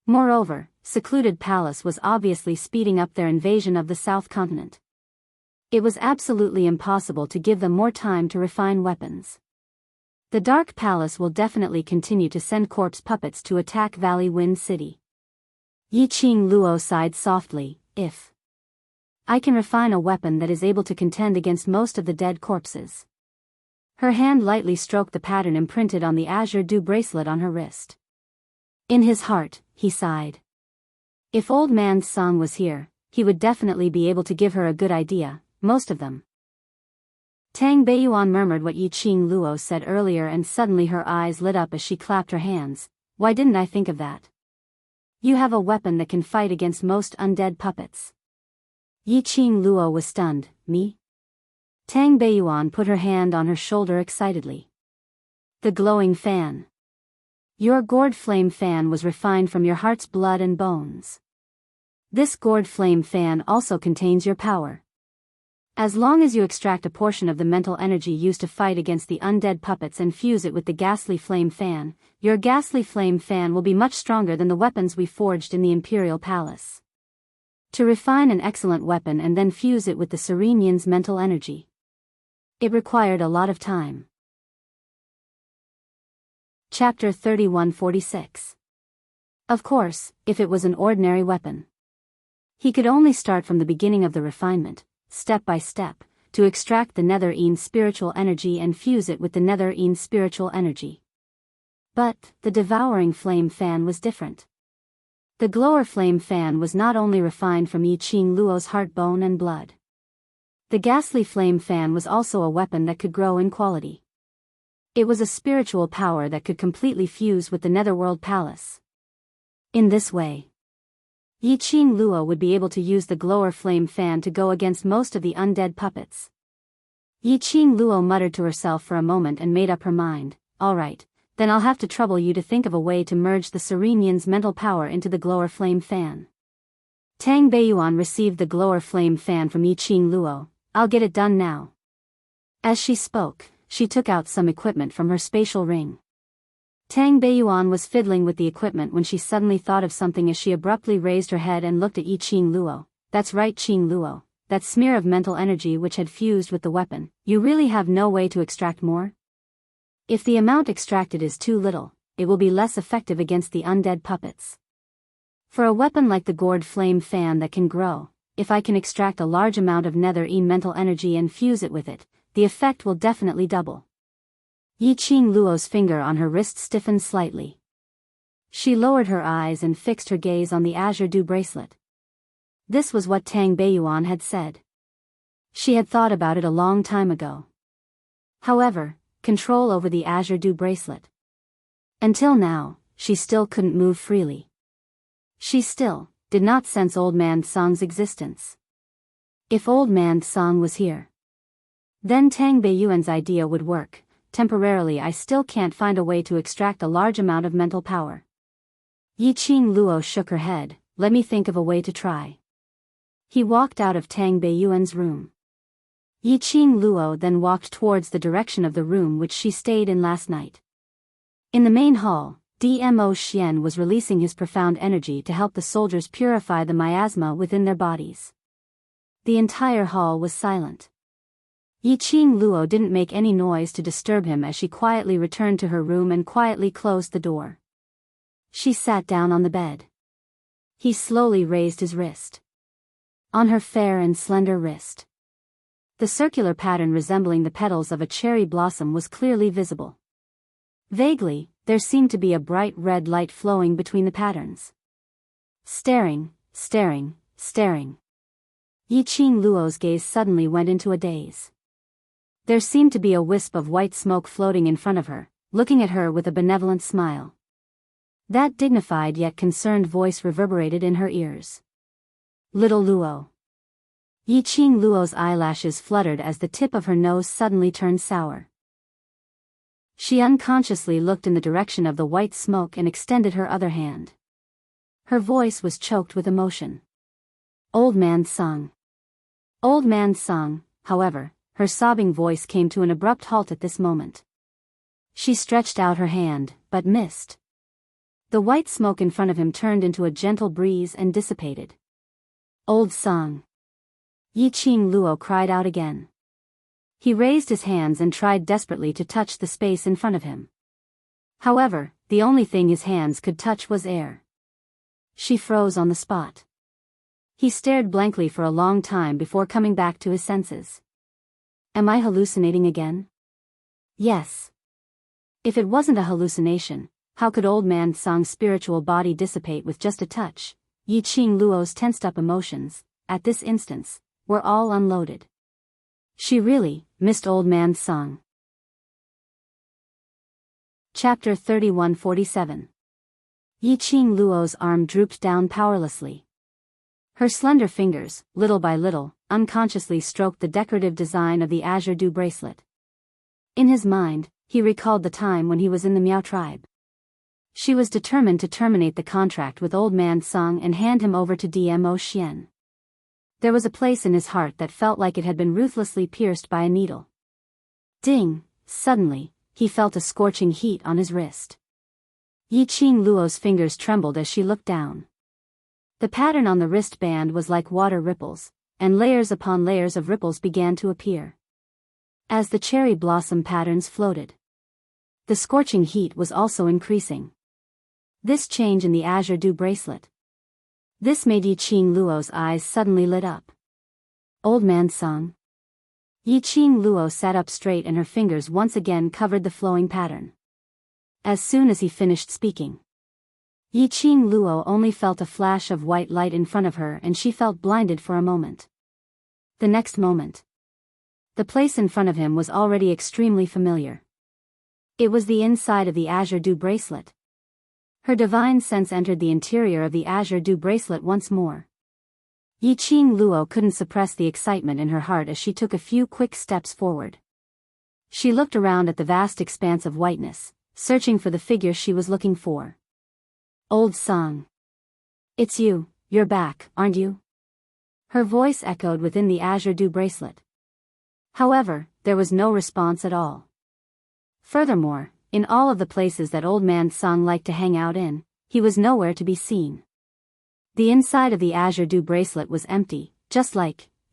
Moreover, Secluded Palace was obviously speeding up their invasion of the South Continent. It was absolutely impossible to give them more time to refine weapons. The Dark Palace will definitely continue to send corpse puppets to attack Valley Wind City. Yi Qing Luo sighed softly. If I can refine a weapon that is able to contend against most of the dead corpses. Her hand lightly stroked the pattern imprinted on the azure dew bracelet on her wrist. In his heart, he sighed. If Old Man Song was here, he would definitely be able to give her a good idea, most of them. Tang Beiyuan murmured what Yi Qing Luo said earlier and suddenly her eyes lit up as she clapped her hands. Why didn't I think of that? You have a weapon that can fight against most undead puppets. Yi Qing Luo was stunned. Me? Tang Beiyuan put her hand on her shoulder excitedly. The glowing fan. Your gourd flame fan was refined from your heart's blood and bones. This gourd flame fan also contains your power. As long as you extract a portion of the mental energy used to fight against the undead puppets and fuse it with the ghastly flame fan, your ghastly flame fan will be much stronger than the weapons we forged in the Imperial Palace. To refine an excellent weapon and then fuse it with the Serene Yin's mental energy, it required a lot of time. Chapter 3146. Of course, if it was an ordinary weapon, he could only start from the beginning of the refinement, step by step, to extract the Nether Een spiritual energy and fuse it with the Nether Een spiritual energy. But the devouring flame fan was different. The glower flame fan was not only refined from Yi Qing Luo's heart, bone and blood. The ghastly flame fan was also a weapon that could grow in quality. It was a spiritual power that could completely fuse with the Netherworld Palace. In this way, Yi Qing Luo would be able to use the glower flame fan to go against most of the undead puppets. Yi Qing Luo muttered to herself for a moment and made up her mind. All right, then I'll have to trouble you to think of a way to merge the Serene Yin's mental power into the glower flame fan. Tang Beiyuan received the glower flame fan from Yi Qing Luo. I'll get it done now. As she spoke, she took out some equipment from her spatial ring. Tang Beiyuan was fiddling with the equipment when she suddenly thought of something as she abruptly raised her head and looked at Yi Qing Luo. That's right, Qing Luo. That smear of mental energy which had fused with the weapon, you really have no way to extract more? If the amount extracted is too little, it will be less effective against the undead puppets. For a weapon like the gourd flame fan that can grow, if I can extract a large amount of Nether Een mental energy and fuse it with it, the effect will definitely double. Yiqing Luo's finger on her wrist stiffened slightly. She lowered her eyes and fixed her gaze on the azure dew bracelet. This was what Tang Beiyuan had said. She had thought about it a long time ago. However, control over the azure dew bracelet. Until now, she still couldn't move freely. She still did not sense Old Man Song's existence. If Old Man Song was here, then Tang Beiyuan's idea would work. Temporarily, I still can't find a way to extract a large amount of mental power. Yiqing Luo shook her head. Let me think of a way to try. He walked out of Tang Beiyuan's room. Yiqing Luo then walked towards the direction of the room which she stayed in last night. In the main hall, Dmo Xian was releasing his profound energy to help the soldiers purify the miasma within their bodies. The entire hall was silent. Yiqing Luo didn't make any noise to disturb him as she quietly returned to her room and quietly closed the door. She sat down on the bed. He slowly raised his wrist. On her fair and slender wrist, the circular pattern resembling the petals of a cherry blossom was clearly visible. Vaguely, there seemed to be a bright red light flowing between the patterns. Staring. Yiqing Luo's gaze suddenly went into a daze. There seemed to be a wisp of white smoke floating in front of her, looking at her with a benevolent smile. That dignified yet concerned voice reverberated in her ears. Little Luo. Yiqing Luo's eyelashes fluttered as the tip of her nose suddenly turned sour. She unconsciously looked in the direction of the white smoke and extended her other hand. Her voice was choked with emotion. Old Man Song. Old Man Song, however, her sobbing voice came to an abrupt halt at this moment. She stretched out her hand, but missed. The white smoke in front of him turned into a gentle breeze and dissipated. Old Song. Yiqing Luo cried out again. He raised his hands and tried desperately to touch the space in front of him. However, the only thing his hands could touch was air. She froze on the spot. He stared blankly for a long time before coming back to his senses. Am I hallucinating again? Yes. If it wasn't a hallucination, how could Old Man Song's spiritual body dissipate with just a touch? Yiqing Luo's tensed-up emotions, at this instance, were all unloaded. She really missed Old Man Song. Chapter 3147. Yiqing Luo's arm drooped down powerlessly. Her slender fingers, little by little, unconsciously stroked the decorative design of the azure dew bracelet. In his mind, he recalled the time when he was in the Miao tribe. She was determined to terminate the contract with Old Man Song and hand him over to Dmo Xian. There was a place in his heart that felt like it had been ruthlessly pierced by a needle. Ding! Suddenly, he felt a scorching heat on his wrist. Yiqing Luo's fingers trembled as she looked down. The pattern on the wristband was like water ripples, and layers upon layers of ripples began to appear. As the cherry blossom patterns floated, the scorching heat was also increasing. This change in the azure dew bracelet. This made Yiqing Luo's eyes suddenly lit up. Old Man Song. Yiqing Luo sat up straight and her fingers once again covered the flowing pattern. As soon as he finished speaking, Yiqing Luo only felt a flash of white light in front of her and she felt blinded for a moment. The next moment, the place in front of him was already extremely familiar. It was the inside of the azure dew bracelet. Her divine sense entered the interior of the azure dew bracelet once more. Yiqing Luo couldn't suppress the excitement in her heart as she took a few quick steps forward. She looked around at the vast expanse of whiteness, searching for the figure she was looking for. Old Song. It's you, you're back, aren't you? Her voice echoed within the azure dew bracelet. However, there was no response at all. Furthermore, in all of the places that Old Man Song liked to hang out in, he was nowhere to be seen. The inside of the azure dew bracelet was empty,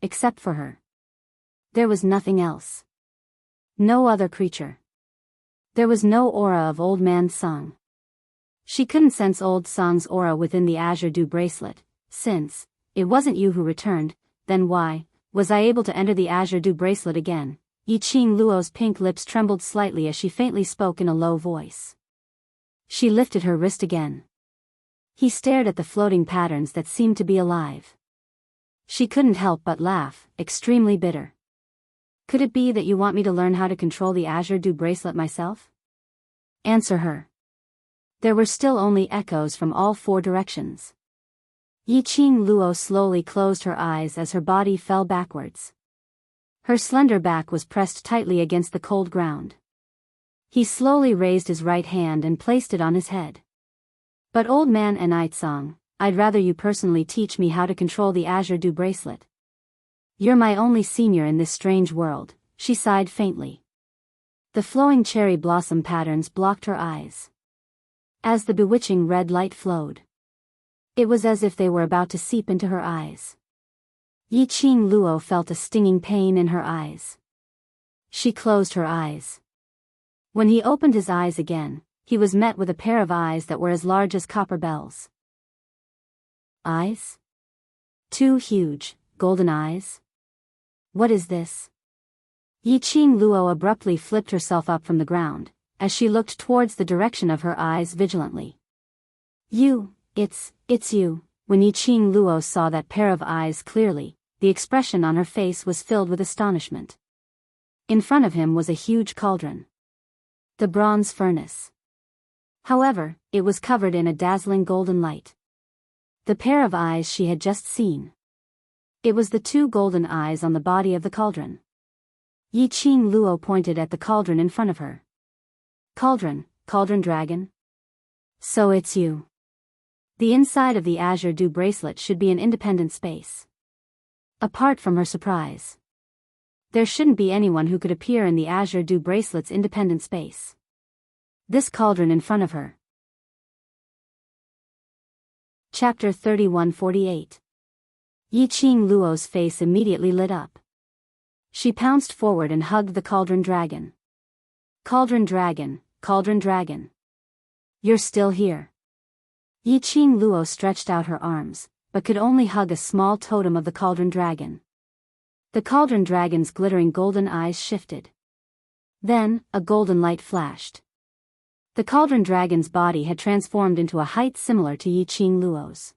except for her. There was nothing else. No other creature. There was no aura of Old Man Song. She couldn't sense Old Song's aura within the azure dew bracelet. Since it wasn't you who returned, then why was I able to enter the azure dew bracelet again? Yi Qing Luo's pink lips trembled slightly as she faintly spoke in a low voice. She lifted her wrist again. He stared at the floating patterns that seemed to be alive. She couldn't help but laugh, extremely bitter. Could it be that you want me to learn how to control the Azure Dew bracelet myself? Answer her. There were still only echoes from all four directions. Yi Qing Luo slowly closed her eyes as her body fell backwards. Her slender back was pressed tightly against the cold ground. He slowly raised his right hand and placed it on his head. But old man Enrich, I'd rather you personally teach me how to control the Azure Dew bracelet. You're my only senior in this strange world, she sighed faintly. The flowing cherry blossom patterns blocked her eyes. As the bewitching red light flowed, it was as if they were about to seep into her eyes. Yi Qing Luo felt a stinging pain in her eyes. She closed her eyes. When he opened his eyes again, he was met with a pair of eyes that were as large as copper bells. Eyes? Two huge, golden eyes? What is this? Yi Qing Luo abruptly flipped herself up from the ground, as she looked towards the direction of her eyes vigilantly. It's you. When Yi Qing Luo saw that pair of eyes clearly, the expression on her face was filled with astonishment. In front of him was a huge cauldron. The bronze furnace. However, it was covered in a dazzling golden light. The pair of eyes she had just seen. It was the two golden eyes on the body of the cauldron. Yi Qing Luo pointed at the cauldron in front of her. Cauldron dragon? So it's you. The inside of the Azure Dew bracelet should be an independent space. Apart from her surprise, there shouldn't be anyone who could appear in the Azure Dew bracelet's independent space. This cauldron in front of her. Chapter 3148. Yi Qing Luo's face immediately lit up. She pounced forward and hugged the cauldron dragon. Cauldron dragon. You're still here. Yi Qing Luo stretched out her arms, but could only hug a small totem of the cauldron dragon. The cauldron dragon's glittering golden eyes shifted. Then, a golden light flashed. The cauldron dragon's body had transformed into a height similar to Yi Qing Luo's.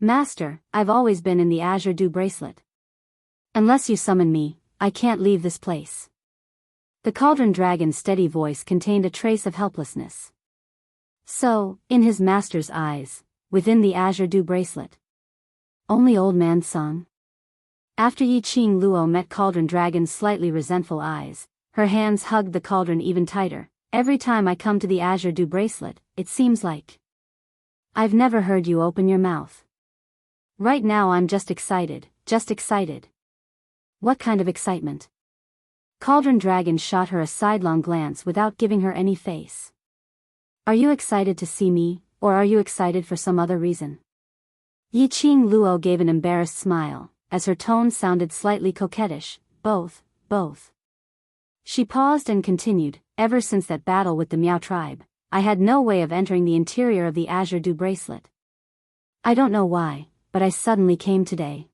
Master, I've always been in the Azure Dew bracelet. Unless you summon me, I can't leave this place. The cauldron dragon's steady voice contained a trace of helplessness. So, in his master's eyes, within the Azure Dew bracelet. Only old man Song. After Yi Qing Luo met cauldron dragon's slightly resentful eyes, her hands hugged the cauldron even tighter. Every time I come to the Azure Dew bracelet, it seems like I've never heard you open your mouth. Right now I'm just excited. What kind of excitement? Cauldron dragon shot her a sidelong glance without giving her any face. Are you excited to see me, or are you excited for some other reason? Yi Qing Luo gave an embarrassed smile, as her tone sounded slightly coquettish. Both. She paused and continued, ever since that battle with the Miao tribe, I had no way of entering the interior of the Azure Dew bracelet. I don't know why, but I suddenly came today.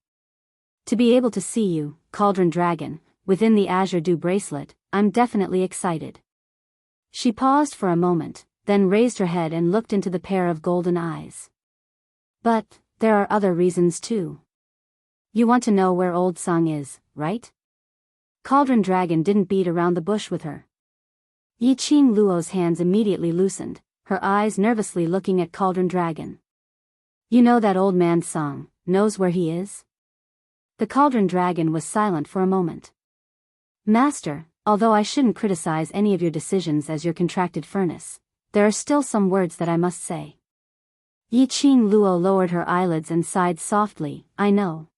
To be able to see you, Cauldron Dragon, within the Azure Dew bracelet, I'm definitely excited. She paused for a moment, then raised her head and looked into the pair of golden eyes. But, there are other reasons too. You want to know where old Song is, right? Cauldron Dragon didn't beat around the bush with her. Yi Qing Luo's hands immediately loosened, her eyes nervously looking at Cauldron Dragon. You know that old man Song knows where he is? The Cauldron Dragon was silent for a moment. Master, although I shouldn't criticize any of your decisions as your contracted furnace, there are still some words that I must say. Yi Qing Luo lowered her eyelids and sighed softly. I know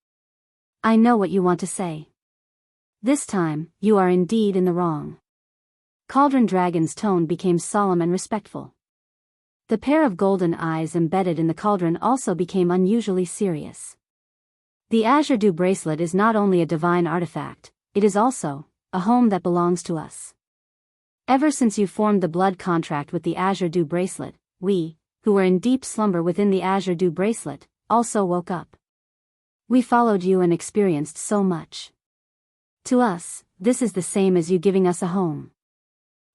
what you want to say. This time, you are indeed in the wrong. Cauldron Dragon's tone became solemn and respectful. The pair of golden eyes embedded in the cauldron also became unusually serious. The Azure Dew bracelet is not only a divine artifact, it is also a home that belongs to us. Ever since you formed the blood contract with the Azure Dew bracelet, we, who were in deep slumber within the Azure Dew bracelet, also woke up. We followed you and experienced so much. To us, this is the same as you giving us a home.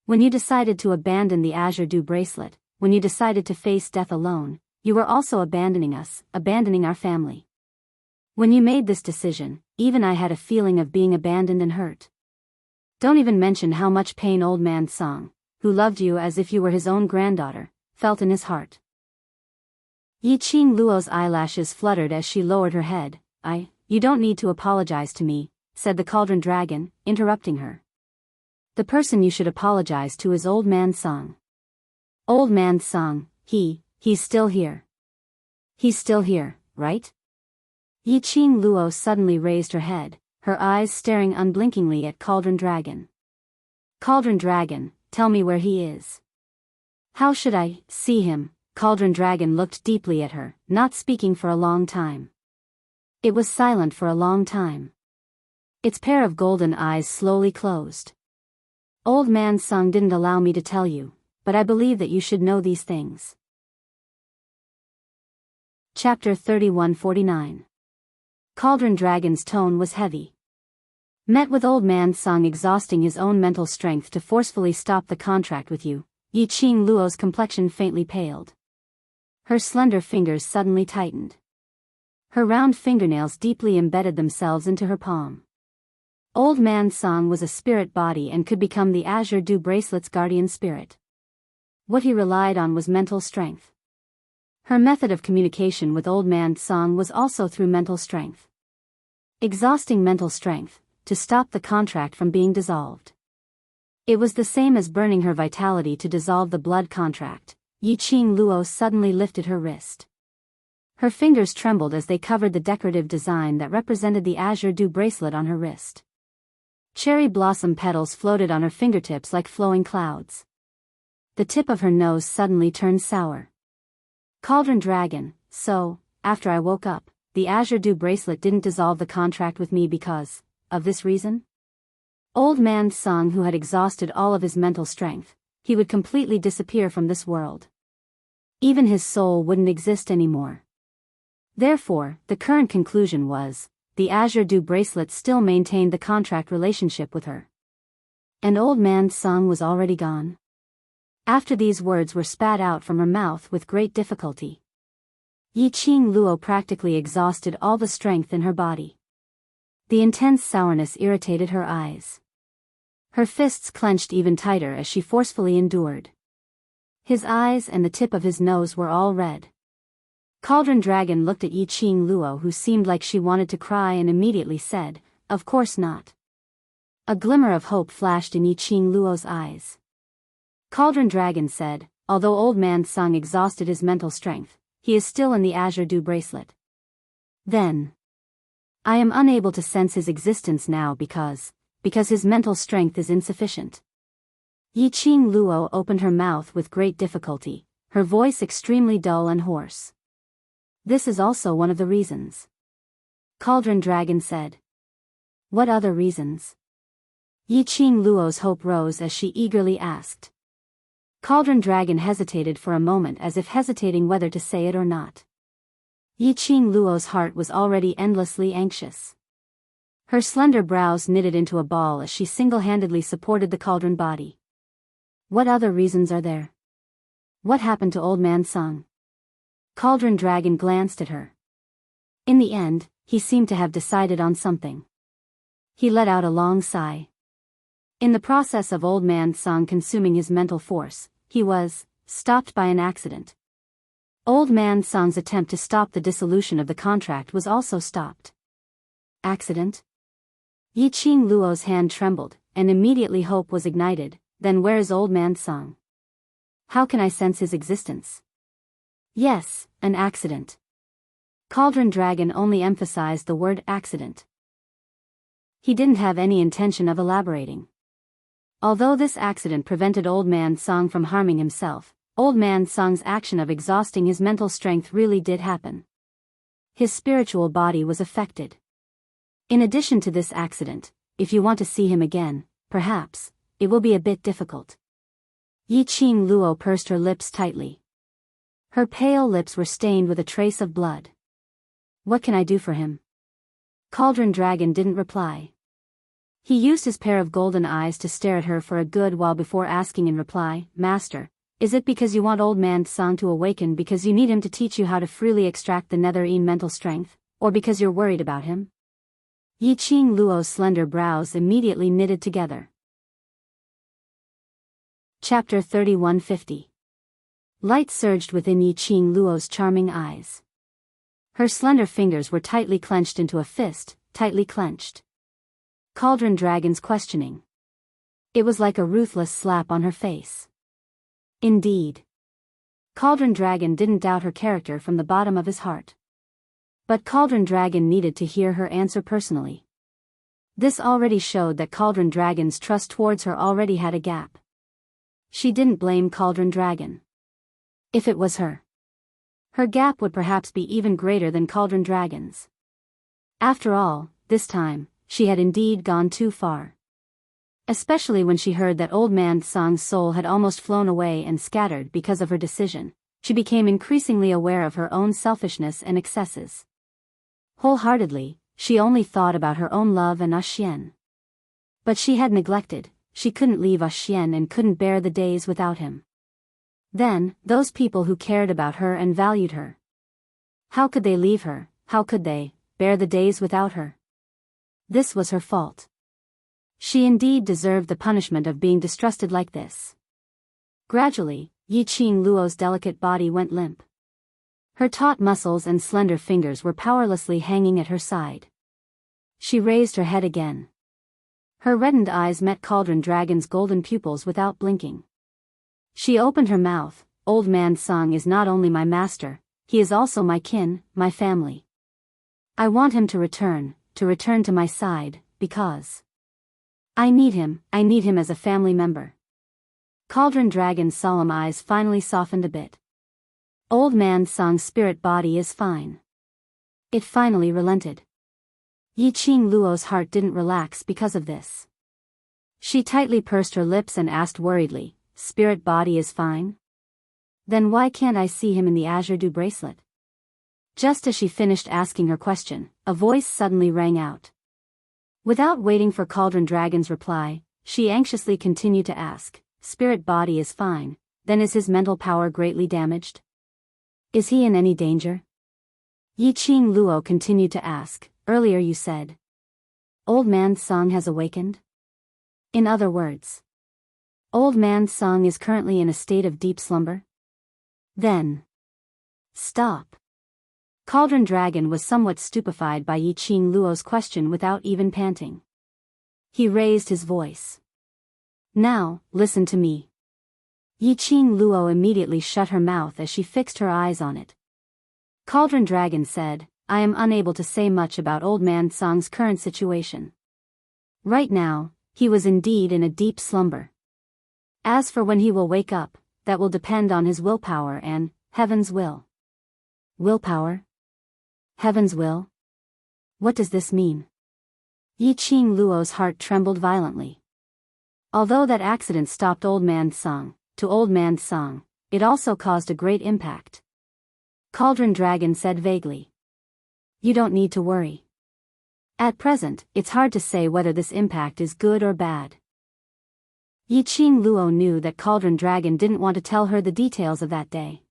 When you decided to abandon the Azure Dew bracelet, when you decided to face death alone, you were also abandoning us, abandoning our family. When you made this decision, even I had a feeling of being abandoned and hurt. Don't even mention how much pain Old Man Song, who loved you as if you were his own granddaughter, felt in his heart. Yi Qing Luo's eyelashes fluttered as she lowered her head. You don't need to apologize to me, said the Cauldron Dragon, interrupting her. The person you should apologize to is Old Man Song. Old Man Song, he's still here. He's still here, right? Yi Qing Luo suddenly raised her head, her eyes staring unblinkingly at Cauldron Dragon. Cauldron Dragon, tell me where he is. How should I see him? Cauldron Dragon looked deeply at her, not speaking for a long time. It was silent for a long time. Its pair of golden eyes slowly closed. Old Man Song didn't allow me to tell you, but I believe that you should know these things. Chapter 3149. Cauldron Dragon's tone was heavy. Met with Old Man Song exhausting his own mental strength to forcefully stop the contract with you, Yi Qing Luo's complexion faintly paled. Her slender fingers suddenly tightened. Her round fingernails deeply embedded themselves into her palm. Old Man Song was a spirit body and could become the Azure Dew bracelet's guardian spirit. What he relied on was mental strength. Her method of communication with Old Man Song was also through mental strength. Exhausting mental strength, to stop the contract from being dissolved. It was the same as burning her vitality to dissolve the blood contract. Yi Qing Luo suddenly lifted her wrist. Her fingers trembled as they covered the decorative design that represented the Azure Dew bracelet on her wrist. Cherry blossom petals floated on her fingertips like flowing clouds. The tip of her nose suddenly turned sour. Cauldron Dragon, so, after I woke up, the Azure Dew bracelet didn't dissolve the contract with me because of this reason? Old Man Song, who had exhausted all of his mental strength, he would completely disappear from this world. Even his soul wouldn't exist anymore. Therefore, the current conclusion was, the Azure Dew bracelet still maintained the contract relationship with her. And Old Man Song was already gone. After these words were spat out from her mouth with great difficulty, Yi Qing Luo practically exhausted all the strength in her body. The intense sourness irritated her eyes. Her fists clenched even tighter as she forcefully endured. His eyes and the tip of his nose were all red. Cauldron Dragon looked at Yi Qing Luo, who seemed like she wanted to cry, and immediately said, "Of course not." A glimmer of hope flashed in Yi Qing Luo's eyes. Cauldron Dragon said, "Although Old Man Song exhausted his mental strength, he is still in the Azure Dew bracelet. Then, I am unable to sense his existence now because his mental strength is insufficient." Yi Qing Luo opened her mouth with great difficulty, her voice extremely dull and hoarse. "This is also one of the reasons," Cauldron Dragon said. "What other reasons?" Yi Qing Luo's hope rose as she eagerly asked. Cauldron Dragon hesitated for a moment, as if hesitating whether to say it or not. Yi Qing Luo's heart was already endlessly anxious. Her slender brows knitted into a ball as she single-handedly supported the cauldron body. "What other reasons are there? What happened to Old Man Song?" Cauldron Dragon glanced at her. In the end, he seemed to have decided on something. He let out a long sigh. In the process of Old Man Song consuming his mental force, he was stopped by an accident. Old Man Song's attempt to stop the dissolution of the contract was also stopped. Accident? Yi Qing Luo's hand trembled, and immediately hope was ignited. Then where is Old Man Song? How can I sense his existence? Yes, an accident. Cauldron Dragon only emphasized the word accident. He didn't have any intention of elaborating. Although this accident prevented Old Man Song from harming himself, Old Man Song's action of exhausting his mental strength really did happen. His spiritual body was affected. In addition to this accident, if you want to see him again, perhaps, it will be a bit difficult. Yi Qing Luo pursed her lips tightly. Her pale lips were stained with a trace of blood. "What can I do for him?" Cauldron Dragon didn't reply. He used his pair of golden eyes to stare at her for a good while before asking in reply, Master, is it because you want Old Man Song to awaken because you need him to teach you how to freely extract the netherine mental strength, or because you're worried about him? Yi Qing Luo's slender brows immediately knitted together. Chapter 3150. Light surged within Yi Qing Luo's charming eyes. Her slender fingers were tightly clenched into a fist, tightly clenched. Cauldron Dragon's questioning. It was like a ruthless slap on her face. Indeed. Cauldron Dragon didn't doubt her character from the bottom of his heart. But Cauldron Dragon needed to hear her answer personally. This already showed that Cauldron Dragon's trust towards her already had a gap. She didn't blame Cauldron Dragon. If it was her gap would perhaps be even greater than Cauldron Dragon's. After all, this time, she had indeed gone too far. Especially when she heard that Old Man Song's soul had almost flown away and scattered because of her decision, she became increasingly aware of her own selfishness and excesses. Wholeheartedly, she only thought about her own love and Xian. But she had neglected, she couldn't leave Xian and couldn't bear the days without him. Then, those people who cared about her and valued her. How could they leave her, how could they bear the days without her? This was her fault. She indeed deserved the punishment of being distrusted like this. Gradually, Yi Qing Luo's delicate body went limp. Her taut muscles and slender fingers were powerlessly hanging at her side. She raised her head again. Her reddened eyes met Cauldron Dragon's golden pupils without blinking. She opened her mouth. Old Man Song is not only my master, he is also my kin, my family. I want him to return to my side, because I need him as a family member. Cauldron Dragon's solemn eyes finally softened a bit. Old Man Song's spirit body is fine. It finally relented. Yi Qing Luo's heart didn't relax because of this. She tightly pursed her lips and asked worriedly, Spirit body is fine? Then why can't I see him in the Azure Dew bracelet? Just as she finished asking her question, a voice suddenly rang out. Without waiting for Cauldron Dragon's reply, she anxiously continued to ask, Spirit body is fine, then is his mental power greatly damaged? Is he in any danger? Yi Qing Luo continued to ask, earlier you said, Old Man Song has awakened? In other words, Old Man Song is currently in a state of deep slumber? Then stop. Cauldron Dragon was somewhat stupefied by Yi Qing Luo's question without even panting. He raised his voice. Now, listen to me. Yi Qing Luo immediately shut her mouth as she fixed her eyes on it. Cauldron Dragon said, I am unable to say much about Old Man Song's current situation. Right now, he was indeed in a deep slumber. As for when he will wake up, that will depend on his willpower and heaven's will. Willpower? Heaven's will? What does this mean? Yi Qing Luo's heart trembled violently. Although that accident stopped Old Man Song, to Old Man Song, it also caused a great impact. Cauldron Dragon said vaguely. You don't need to worry. At present, it's hard to say whether this impact is good or bad. Yi Qing Luo knew that Cauldron Dragon didn't want to tell her the details of that day.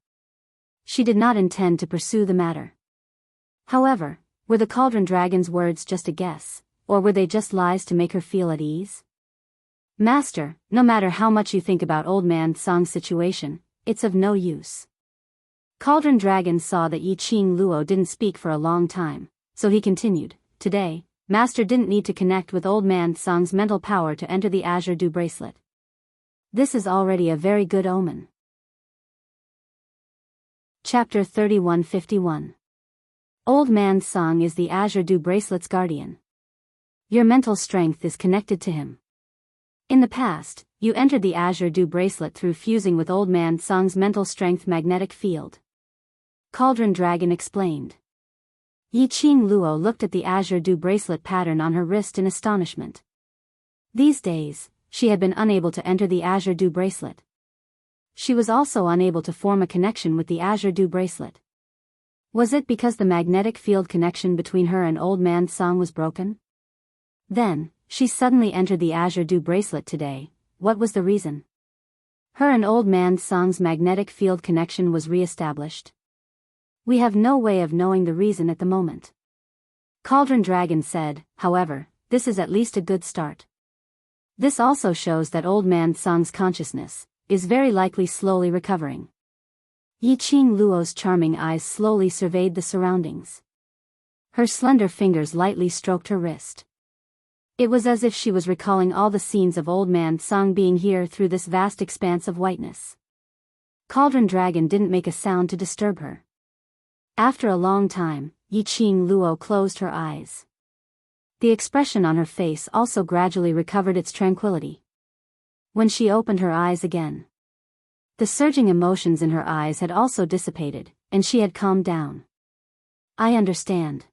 She did not intend to pursue the matter. However, were the Cauldron Dragon's words just a guess, or were they just lies to make her feel at ease? Master, no matter how much you think about Old Man Song's situation, it's of no use. Cauldron Dragon saw that Yi Qing Luo didn't speak for a long time, so he continued, Today, Master didn't need to connect with Old Man Song's mental power to enter the Azure Dew bracelet. This is already a very good omen. Chapter 3151. Old Man Song is the Azure Dew bracelet's guardian. Your mental strength is connected to him. In the past, you entered the Azure Dew bracelet through fusing with Old Man Song's mental strength magnetic field. Cauldron Dragon explained. Yi Qing Luo looked at the Azure Dew bracelet pattern on her wrist in astonishment. These days, she had been unable to enter the Azure Dew bracelet. She was also unable to form a connection with the Azure Dew bracelet. Was it because the magnetic field connection between her and Old Man Song was broken? Then, she suddenly entered the Azure Dew bracelet today. What was the reason? Her and Old Man Song's magnetic field connection was re-established. We have no way of knowing the reason at the moment. Cauldron Dragon said, however, this is at least a good start. This also shows that Old Man Song's consciousness is very likely slowly recovering. Yiqing Luo's charming eyes slowly surveyed the surroundings. Her slender fingers lightly stroked her wrist. It was as if she was recalling all the scenes of Old Man Song being here through this vast expanse of whiteness. Cauldron Dragon didn't make a sound to disturb her. After a long time, Yiqing Luo closed her eyes. The expression on her face also gradually recovered its tranquility. When she opened her eyes again, the surging emotions in her eyes had also dissipated, and she had calmed down. I understand.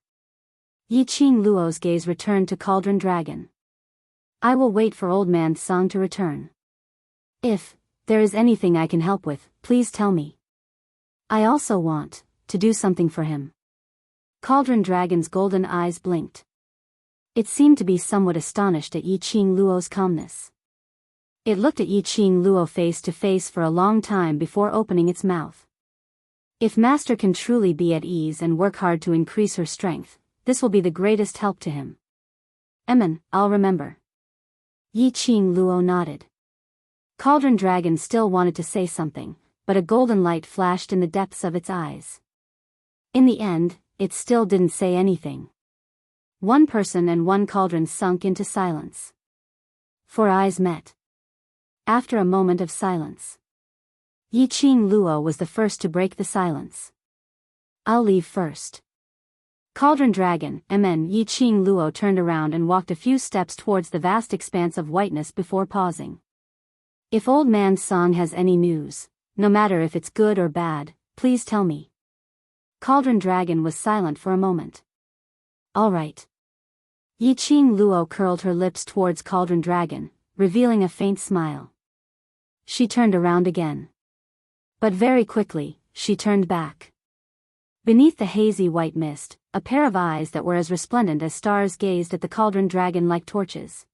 Yiqing Luo's gaze returned to Cauldron Dragon. I will wait for Old Man Song to return. If there is anything I can help with, please tell me. I also want to do something for him. Cauldron Dragon's golden eyes blinked. It seemed to be somewhat astonished at Yiqing Luo's calmness. It looked at Yiqing Luo face to face for a long time before opening its mouth. If Master can truly be at ease and work hard to increase her strength, this will be the greatest help to him. I'll remember. Yiqing Luo nodded. Cauldron Dragon still wanted to say something, but a golden light flashed in the depths of its eyes. In the end, it still didn't say anything. One person and one cauldron sunk into silence. 4 eyes met. After a moment of silence, Yiqing Luo was the first to break the silence. I'll leave first. Cauldron Dragon, Yiqing Luo turned around and walked a few steps towards the vast expanse of whiteness before pausing. If Old Man Song has any news, no matter if it's good or bad, please tell me. Cauldron Dragon was silent for a moment. All right. Yiqing Luo curled her lips towards Cauldron Dragon, revealing a faint smile. She turned around again. But very quickly, she turned back. Beneath the hazy white mist, a pair of eyes that were as resplendent as stars gazed at the Cauldron Dragon like torches.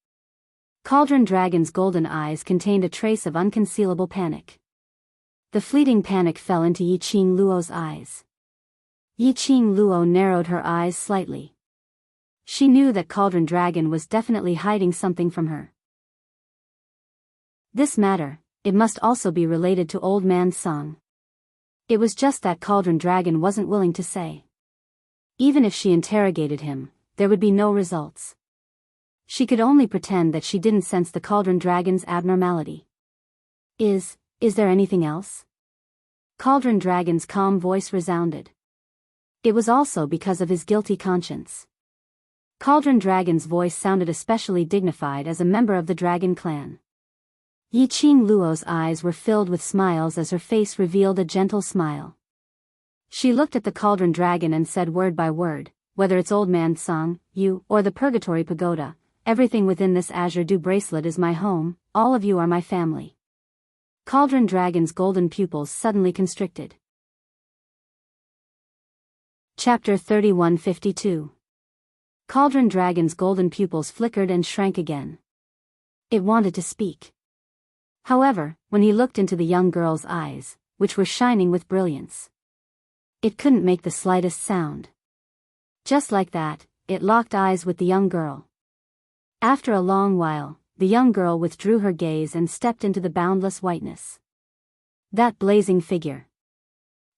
Cauldron Dragon's golden eyes contained a trace of unconcealable panic. The fleeting panic fell into Yiqing Luo's eyes. Yiqing Luo narrowed her eyes slightly. She knew that Cauldron Dragon was definitely hiding something from her. This matter, it must also be related to Old Man Song. It was just that Cauldron Dragon wasn't willing to say. Even if she interrogated him, there would be no results. She could only pretend that she didn't sense the Cauldron Dragon's abnormality. Is there anything else? Cauldron Dragon's calm voice resounded. It was also because of his guilty conscience. Cauldron Dragon's voice sounded especially dignified as a member of the Dragon clan. Yiqing Luo's eyes were filled with smiles as her face revealed a gentle smile. She looked at the Cauldron Dragon and said word by word, whether it's Old Man Song, you, or the Purgatory Pagoda, everything within this Azure Dew bracelet is my home, all of you are my family. Cauldron Dragon's golden pupils suddenly constricted. Chapter 3152. Cauldron Dragon's golden pupils flickered and shrank again. It wanted to speak. However, when he looked into the young girl's eyes, which were shining with brilliance, it couldn't make the slightest sound. Just like that, it locked eyes with the young girl. After a long while, the young girl withdrew her gaze and stepped into the boundless whiteness. That blazing figure.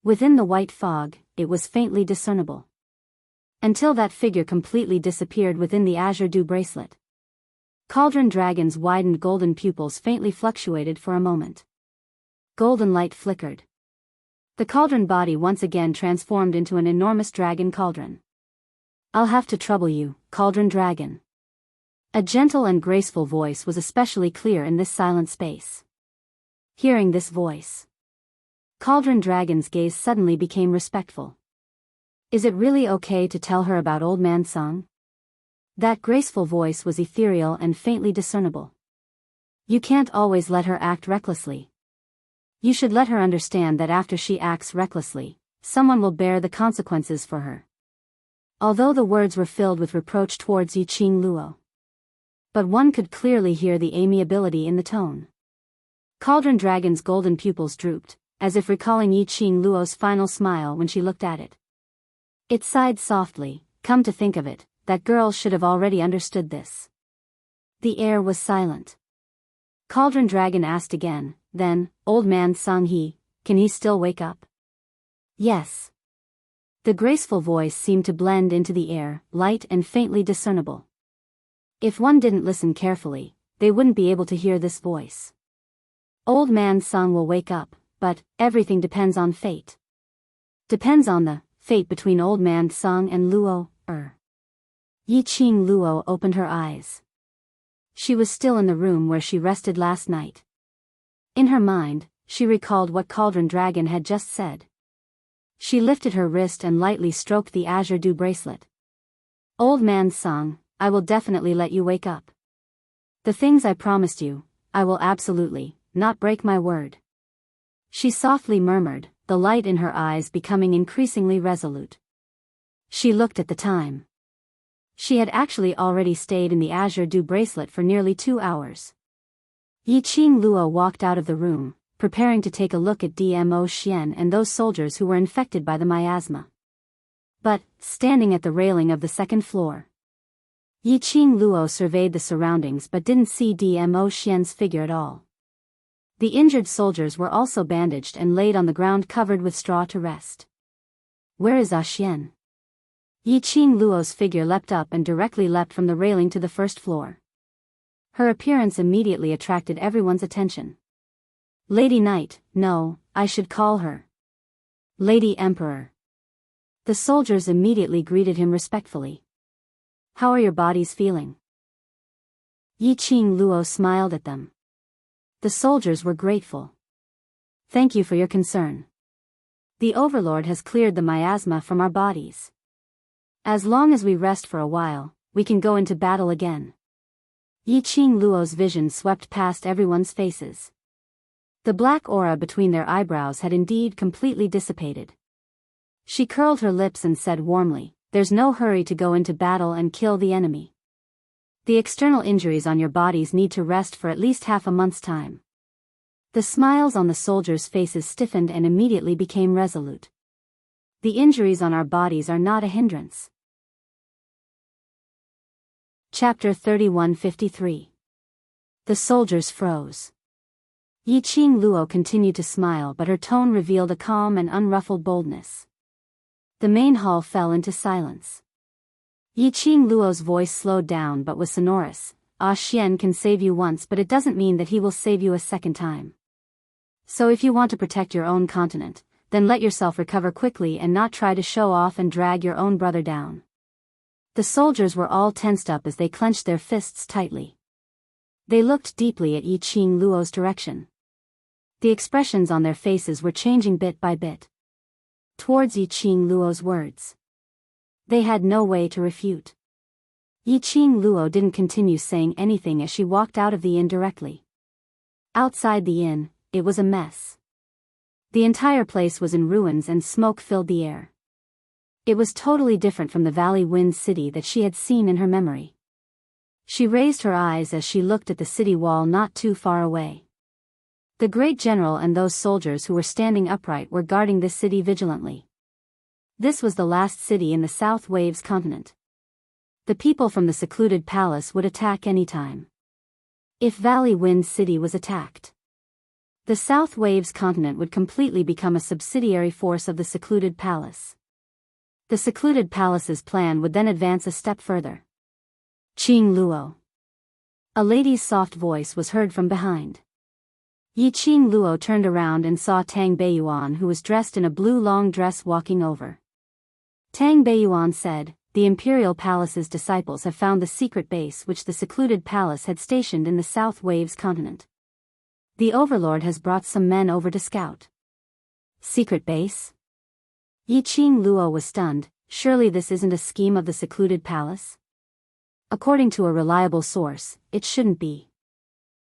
Within the white fog, it was faintly discernible. Until that figure completely disappeared within the Azure Dew bracelet. Cauldron Dragon's widened golden pupils faintly fluctuated for a moment. Golden light flickered. The cauldron body once again transformed into an enormous dragon cauldron. I'll have to trouble you, Cauldron Dragon. A gentle and graceful voice was especially clear in this silent space. Hearing this voice, Cauldron Dragon's gaze suddenly became respectful. Is it really okay to tell her about Old Man Song? That graceful voice was ethereal and faintly discernible. You can't always let her act recklessly. You should let her understand that after she acts recklessly, someone will bear the consequences for her. Although the words were filled with reproach towards Yiqing Luo, but one could clearly hear the amiability in the tone. Cauldron Dragon's golden pupils drooped, as if recalling Yi Qing Luo's final smile when she looked at it. It sighed softly, come to think of it, that girl should have already understood this. The air was silent. Cauldron Dragon asked again, then, Old Man Song He, can he still wake up? Yes. The graceful voice seemed to blend into the air, light and faintly discernible. If one didn't listen carefully, they wouldn't be able to hear this voice. Old Man Song will wake up, but everything depends on fate. Depends on the fate between Old Man Song and Luo, Yi Qing Luo opened her eyes. She was still in the room where she rested last night. In her mind, she recalled what Cauldron Dragon had just said. She lifted her wrist and lightly stroked the azure dew bracelet. Old Man Song, I will definitely let you wake up. The things I promised you, I will absolutely not break my word. She softly murmured, the light in her eyes becoming increasingly resolute. She looked at the time. She had actually already stayed in the azure dew bracelet for nearly 2 hours. Yi Qing Luo walked out of the room, preparing to take a look at Dmo Xian and those soldiers who were infected by the miasma. But, standing at the railing of the second floor, Yi Qing Luo surveyed the surroundings but didn't see Dmo Xian's figure at all. The injured soldiers were also bandaged and laid on the ground covered with straw to rest. Where is Xian? Yi Qing Luo's figure leapt up and directly leapt from the railing to the first floor. Her appearance immediately attracted everyone's attention. Lady Knight, no, I should call her Lady Emperor. The soldiers immediately greeted him respectfully. How are your bodies feeling? Yi Qing Luo smiled at them. The soldiers were grateful. Thank you for your concern. The Overlord has cleared the miasma from our bodies. As long as we rest for a while, we can go into battle again. Yi Qing Luo's vision swept past everyone's faces. The black aura between their eyebrows had indeed completely dissipated. She curled her lips and said warmly, there's no hurry to go into battle and kill the enemy. The external injuries on your bodies need to rest for at least half a month's time. The smiles on the soldiers' faces stiffened and immediately became resolute. The injuries on our bodies are not a hindrance. Chapter 3153. The soldiers froze. Yi Qing Luo continued to smile, but her tone revealed a calm and unruffled boldness. The main hall fell into silence. Yi Qing Luo's voice slowed down but was sonorous. Xian can save you once, but it doesn't mean that he will save you a second time. So if you want to protect your own continent, then let yourself recover quickly and not try to show off and drag your own brother down. The soldiers were all tensed up as they clenched their fists tightly. They looked deeply at Yi Qing Luo's direction. The expressions on their faces were changing bit by bit. Towards Yi Qing Luo's words. They had no way to refute. Yi Qing Luo didn't continue saying anything as she walked out of the inn directly. Outside the inn, it was a mess. The entire place was in ruins and smoke filled the air. It was totally different from the Valley Wind city that she had seen in her memory. She raised her eyes as she looked at the city wall not too far away. The great general and those soldiers who were standing upright were guarding this city vigilantly. This was the last city in the South Waves continent. The people from the secluded palace would attack any time. If Valley Wind City was attacked, the South Waves continent would completely become a subsidiary force of the secluded palace. The secluded palace's plan would then advance a step further. Qing Luo. A lady's soft voice was heard from behind. Yi Qing Luo turned around and saw Tang Beiyuan, who was dressed in a blue long dress, walking over. Tang Beiyuan said, the Imperial Palace's disciples have found the secret base which the secluded palace had stationed in the South Waves continent. The Overlord has brought some men over to scout. Secret base? Yi Qing Luo was stunned. Surely this isn't a scheme of the secluded palace? According to a reliable source, it shouldn't be.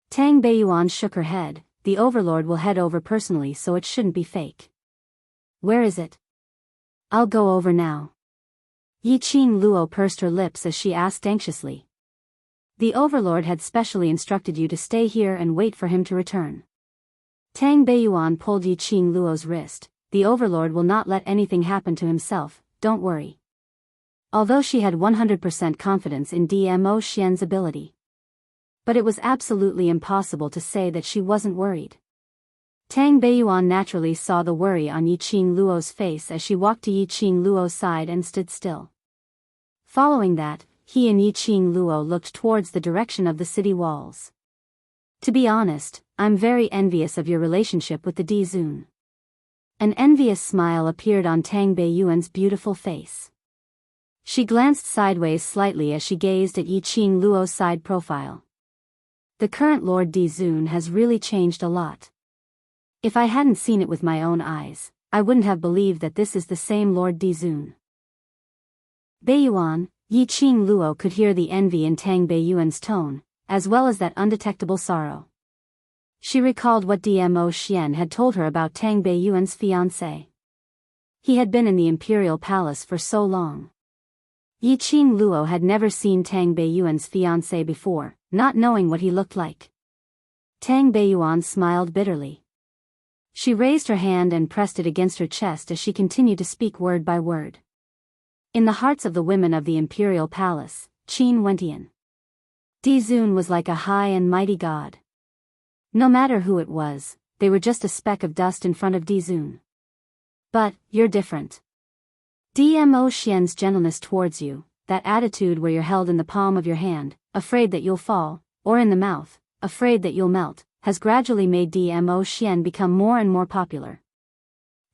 Tang Beiyuan shook her head. The Overlord will head over personally, so it shouldn't be fake. Where is it? I'll go over now. Yi Qing Luo pursed her lips as she asked anxiously. The overlord had specially instructed you to stay here and wait for him to return. Tang Beiyuan pulled Yi Qing Luo's wrist. The overlord will not let anything happen to himself, don't worry. Although she had 100% confidence in Dmo Xian's ability. But it was absolutely impossible to say that she wasn't worried. Tang Beiyuan naturally saw the worry on Yi Qing Luo's face as she walked to Yi Qing Luo's side and stood still. Following that, he and Yi Qing Luo looked towards the direction of the city walls. To be honest, I'm very envious of your relationship with the Dizun. An envious smile appeared on Tang Beiyuan's beautiful face. She glanced sideways slightly as she gazed at Yi Qing Luo's side profile. The current Lord Dizun has really changed a lot. If I hadn't seen it with my own eyes, I wouldn't have believed that this is the same Lord Dizun. Beiyuan, Yi Qing Luo could hear the envy in Tang Beiyuan's tone, as well as that undetectable sorrow. She recalled what Dmo Xian had told her about Tang Beiyuan's fiancé. He had been in the imperial palace for so long. Yi Qing Luo had never seen Tang Beiyuan's fiancé before, not knowing what he looked like. Tang Beiyuan smiled bitterly. She raised her hand and pressed it against her chest as she continued to speak word by word. In the hearts of the women of the imperial palace, Qin Wentian. Dizun was like a high and mighty god. No matter who it was, they were just a speck of dust in front of Dizun. But, you're different. Dmo Xian's gentleness towards you, that attitude where you're held in the palm of your hand, afraid that you'll fall, or in the mouth, afraid that you'll melt, has gradually made Dmo Xian become more and more popular.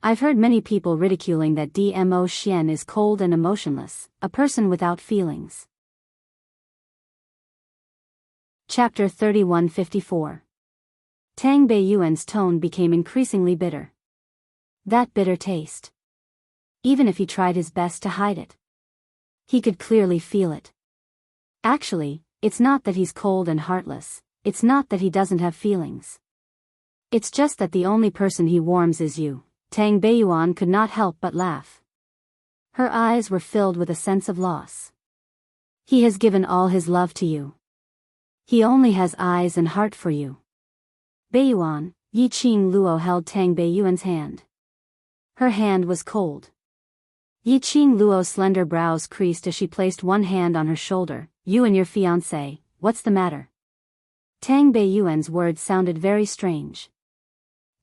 I've heard many people ridiculing that Dmo Xian is cold and emotionless, a person without feelings. Chapter 3154. Tang Beiyuan's tone became increasingly bitter. That bitter taste. Even if he tried his best to hide it. He could clearly feel it. Actually, it's not that he's cold and heartless. It's not that he doesn't have feelings. It's just that the only person he warms is you. Tang Beiyuan could not help but laugh. Her eyes were filled with a sense of loss. He has given all his love to you. He only has eyes and heart for you. Beiyuan, Yi Qing Luo held Tang Beiyuan's hand. Her hand was cold. Yi Qing Luo's slender brows creased as she placed one hand on her shoulder. You and your fiancé, what's the matter? Tang Beiyuan's words sounded very strange.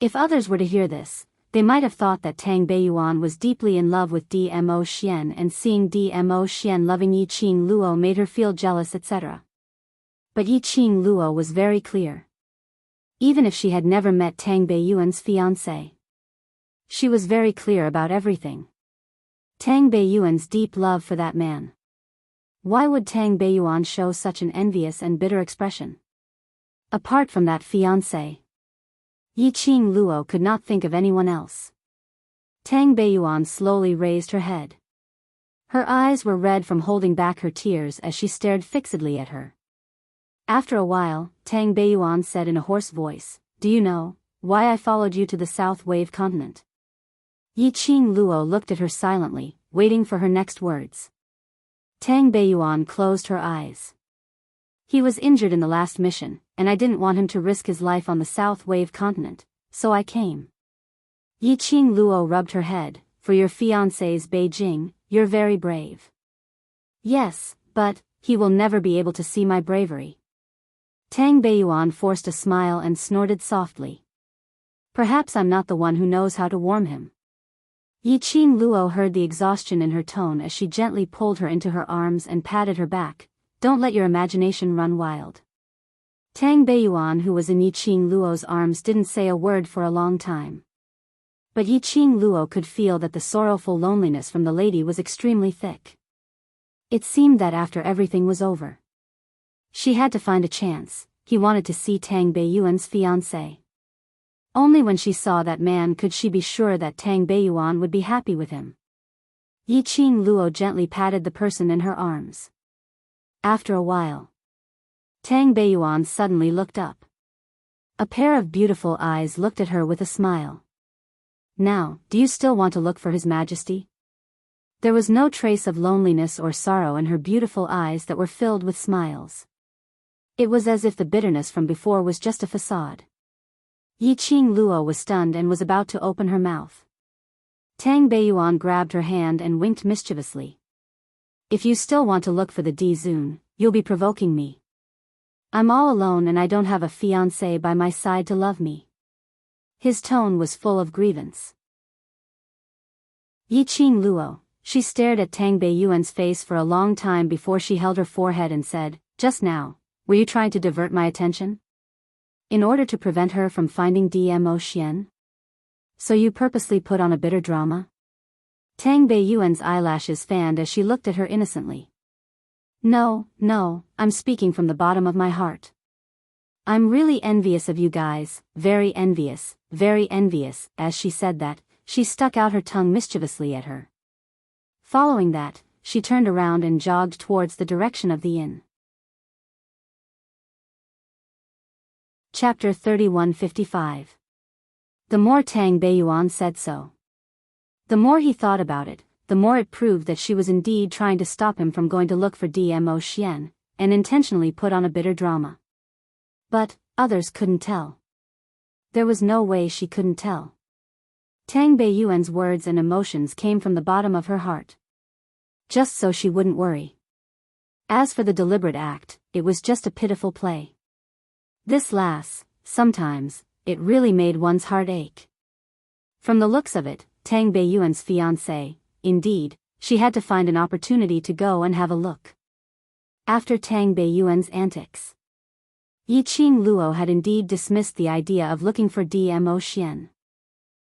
If others were to hear this, they might have thought that Tang Beiyuan was deeply in love with Dmo Xian, and seeing Dmo Xian loving Yi Qing Luo made her feel jealous, etc. But Yi Qing Luo was very clear. Even if she had never met Tang Beiyuan's fiancé, she was very clear about everything. Tang Beiyuan's deep love for that man. Why would Tang Beiyuan show such an envious and bitter expression? Apart from that fiancé, Yi Qing Luo could not think of anyone else. Tang Beiyuan slowly raised her head. Her eyes were red from holding back her tears as she stared fixedly at her. After a while, Tang Beiyuan said in a hoarse voice, "Do you know why I followed you to the South Wave continent?" Yi Qing Luo looked at her silently, waiting for her next words. Tang Beiyuan closed her eyes. He was injured in the last mission, and I didn't want him to risk his life on the South Wave continent, so I came. Yi Qing Luo rubbed her head. For your fiancé's Beijing, you're very brave. Yes, but he will never be able to see my bravery. Tang Beiyuan forced a smile and snorted softly. Perhaps I'm not the one who knows how to warm him. Yi Qing Luo heard the exhaustion in her tone as she gently pulled her into her arms and patted her back. Don't let your imagination run wild. Tang Beiyuan, who was in Yi Qing Luo's arms, didn't say a word for a long time. But Yi Qing Luo could feel that the sorrowful loneliness from the lady was extremely thick. It seemed that after everything was over, she had to find a chance. He wanted to see Tang Beiyuan's fiancé. Only when she saw that man could she be sure that Tang Beiyuan would be happy with him. Yi Qing Luo gently patted the person in her arms. After a while, Tang Beiyuan suddenly looked up. A pair of beautiful eyes looked at her with a smile. Now, do you still want to look for His Majesty? There was no trace of loneliness or sorrow in her beautiful eyes that were filled with smiles. It was as if the bitterness from before was just a facade. Yiqing Luo was stunned and was about to open her mouth. Tang Beiyuan grabbed her hand and winked mischievously. If you still want to look for the Di Zun, you'll be provoking me. I'm all alone and I don't have a fiancé by my side to love me. His tone was full of grievance. Yiqing Luo, she stared at Tang Beiyuan's face for a long time before she held her forehead and said, just now, were you trying to divert my attention? In order to prevent her from finding Dmo Xian? So you purposely put on a bitter drama? Tang Beiyuan's eyelashes fanned as she looked at her innocently. No, I'm speaking from the bottom of my heart. I'm really envious of you guys, very envious, very envious. As she said that, she stuck out her tongue mischievously at her. Following that, she turned around and jogged towards the direction of the inn. Chapter 3155. The more Tang Beiyuan said so, the more he thought about it, the more it proved that she was indeed trying to stop him from going to look for Dmo Xian, and intentionally put on a bitter drama. But, others couldn't tell. There was no way she couldn't tell. Tang Beiyuan's words and emotions came from the bottom of her heart. Just so she wouldn't worry. As for the deliberate act, it was just a pitiful play. This lass, sometimes, it really made one's heart ache. From the looks of it, Tang Beiyuan's fiancé, indeed, she had to find an opportunity to go and have a look. After Tang Beiyuan's antics, Yiqing Luo had indeed dismissed the idea of looking for Dmo Xian.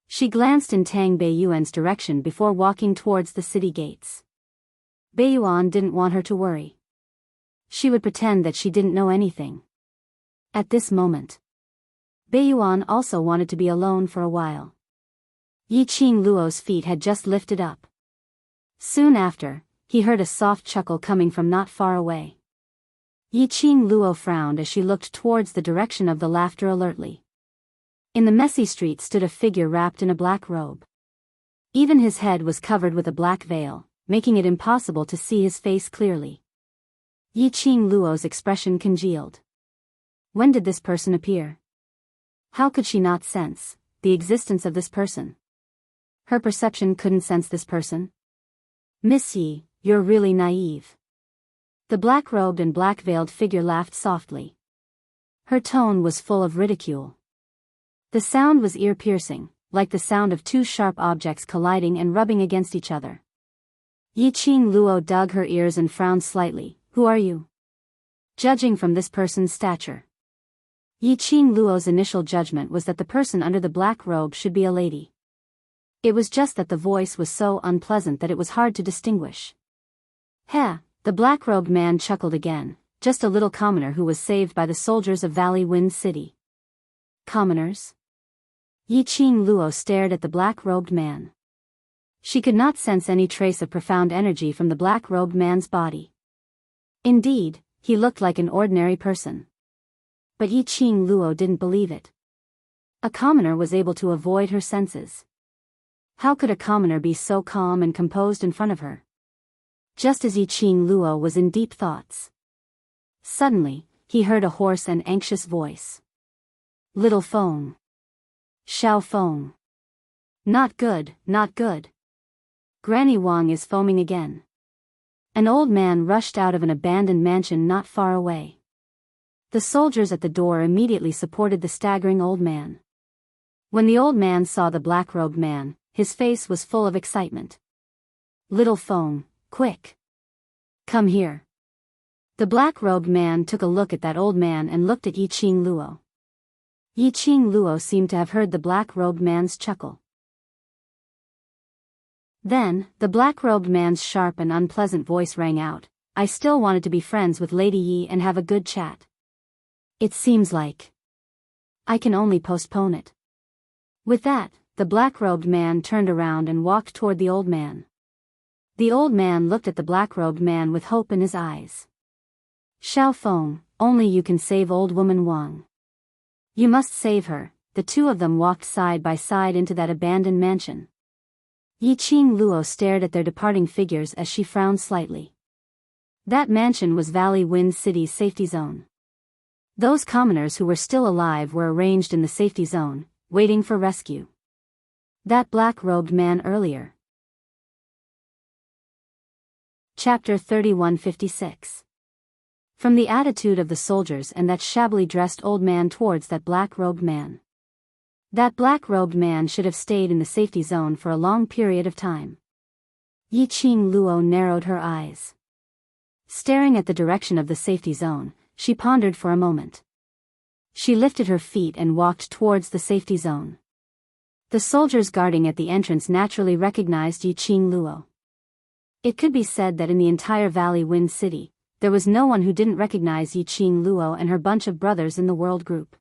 She glanced in Tang Beiyuan's direction before walking towards the city gates. Beiyuan didn't want her to worry. She would pretend that she didn't know anything. At this moment, Beiyuan also wanted to be alone for a while. Yiqing Luo's feet had just lifted up. Soon after, he heard a soft chuckle coming from not far away. Yiqing Luo frowned as she looked towards the direction of the laughter alertly. In the messy street stood a figure wrapped in a black robe. Even his head was covered with a black veil, making it impossible to see his face clearly. Yiqing Luo's expression congealed. When did this person appear? How could she not sense the existence of this person? Her perception couldn't sense this person. Miss Yi, you're really naive. The black-robed and black-veiled figure laughed softly. Her tone was full of ridicule. The sound was ear-piercing, like the sound of two sharp objects colliding and rubbing against each other. Yiqing Luo dug her ears and frowned slightly. Who are you? Judging from this person's stature, Yiqing Luo's initial judgment was that the person under the black robe should be a lady. It was just that the voice was so unpleasant that it was hard to distinguish. Heh, the black-robed man chuckled again, just a little commoner who was saved by the soldiers of Valley Wind City. Commoners? Yiqing Luo stared at the black-robed man. She could not sense any trace of profound energy from the black-robed man's body. Indeed, he looked like an ordinary person. But Yiqing Luo didn't believe it. A commoner was able to avoid her senses. How could a commoner be so calm and composed in front of her? Just as Yiqing Luo was in deep thoughts, suddenly, he heard a hoarse and anxious voice. Little Feng. Xiao Feng. Not good, not good. Granny Wang is foaming again. An old man rushed out of an abandoned mansion not far away. The soldiers at the door immediately supported the staggering old man. When the old man saw the black-robed man, his face was full of excitement. Little Feng, quick. Come here. The black-robed man took a look at that old man and looked at Yiqing Luo. Yiqing Luo seemed to have heard the black-robed man's chuckle. Then, the black-robed man's sharp and unpleasant voice rang out. I still wanted to be friends with Lady Yi and have a good chat. It seems like I can only postpone it. With that, the black-robed man turned around and walked toward the old man. The old man looked at the black-robed man with hope in his eyes. Xiao Feng, only you can save old woman Wang. You must save her. The two of them walked side by side into that abandoned mansion. Yiqing Luo stared at their departing figures as she frowned slightly. That mansion was Valley Wind City's safety zone. Those commoners who were still alive were arranged in the safety zone, waiting for rescue. That black-robed man earlier. Chapter 3156. From the attitude of the soldiers and that shabbily dressed old man towards that black-robed man. That black-robed man should have stayed in the safety zone for a long period of time. Yi-Ching Luo narrowed her eyes. Staring at the direction of the safety zone, she pondered for a moment. She lifted her feet and walked towards the safety zone. The soldiers guarding at the entrance naturally recognized Yi-Ching Luo. It could be said that in the entire Valley Wind City, there was no one who didn't recognize Yi-Ching Luo and her bunch of brothers in the world group.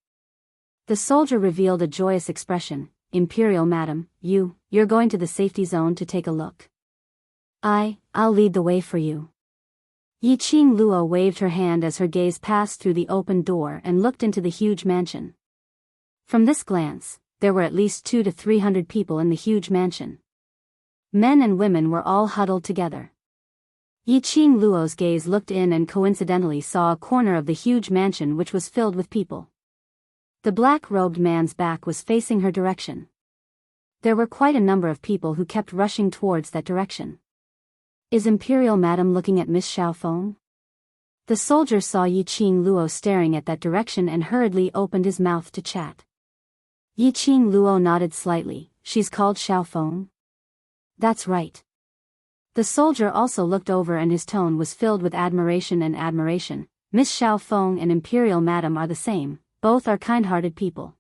The soldier revealed a joyous expression. Imperial Madam, you're going to the safety zone to take a look. I'll lead the way for you. Yi-Ching Luo waved her hand as her gaze passed through the open door and looked into the huge mansion. From this glance, there were at least 200 to 300 people in the huge mansion. Men and women were all huddled together. Yi-Ching Luo's gaze looked in and coincidentally saw a corner of the huge mansion which was filled with people. The black-robed man's back was facing her direction. There were quite a number of people who kept rushing towards that direction. Is Imperial Madam looking at Miss Xiaofeng? The soldier saw Yi-Ching Luo staring at that direction and hurriedly opened his mouth to chat. Yi-Ching Luo nodded slightly. She's called Xiaofeng? That's right. The soldier also looked over and his tone was filled with admiration and admiration. Miss Xiaofeng and Imperial Madam are the same, both are kind-hearted people.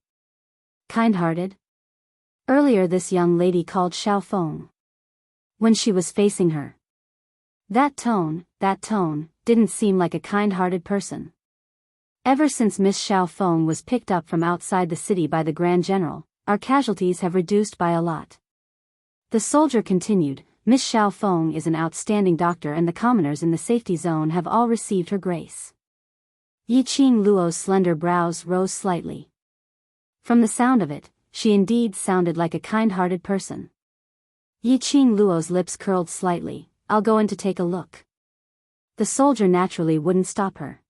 Kind-hearted? Earlier this young lady called Xiaofeng. When she was facing her. That tone, didn't seem like a kind-hearted person. Ever since Miss Xiaofeng was picked up from outside the city by the Grand General, our casualties have reduced by a lot. The soldier continued, Miss Xiaofeng is an outstanding doctor and the commoners in the safety zone have all received her grace. Yi-Ching Luo's slender brows rose slightly. From the sound of it, she indeed sounded like a kind-hearted person. Yi-Ching Luo's lips curled slightly. I'll go in to take a look. The soldier naturally wouldn't stop her.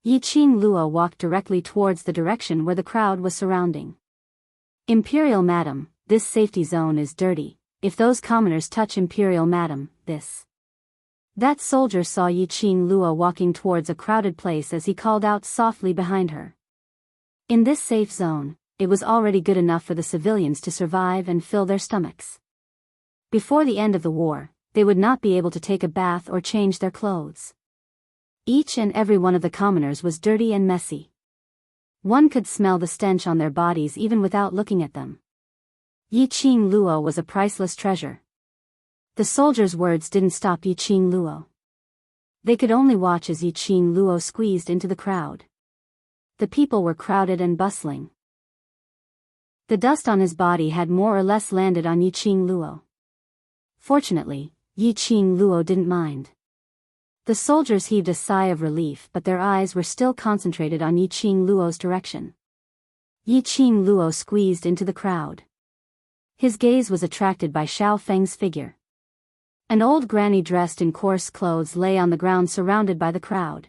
Yi-Ching Luo walked directly towards the direction where the crowd was surrounding. Imperial Madam, this safety zone is dirty. If those commoners touch Imperial Madam, That soldier saw Yi-Ching Luo walking towards a crowded place as he called out softly behind her. In this safe zone, it was already good enough for the civilians to survive and fill their stomachs. Before the end of the war, they would not be able to take a bath or change their clothes. Each and every one of the commoners was dirty and messy. One could smell the stench on their bodies even without looking at them. Yi-Ching Luo was a priceless treasure. The soldier's words didn't stop Yi-Ching Luo. They could only watch as Yi-Ching Luo squeezed into the crowd. The people were crowded and bustling. The dust on his body had more or less landed on Yi-Ching Luo. Fortunately, Yi-Ching Luo didn't mind. The soldiers heaved a sigh of relief but their eyes were still concentrated on Yi-Ching Luo's direction. Yi-Ching Luo squeezed into the crowd. His gaze was attracted by Xiao Feng's figure. An old granny dressed in coarse clothes lay on the ground surrounded by the crowd.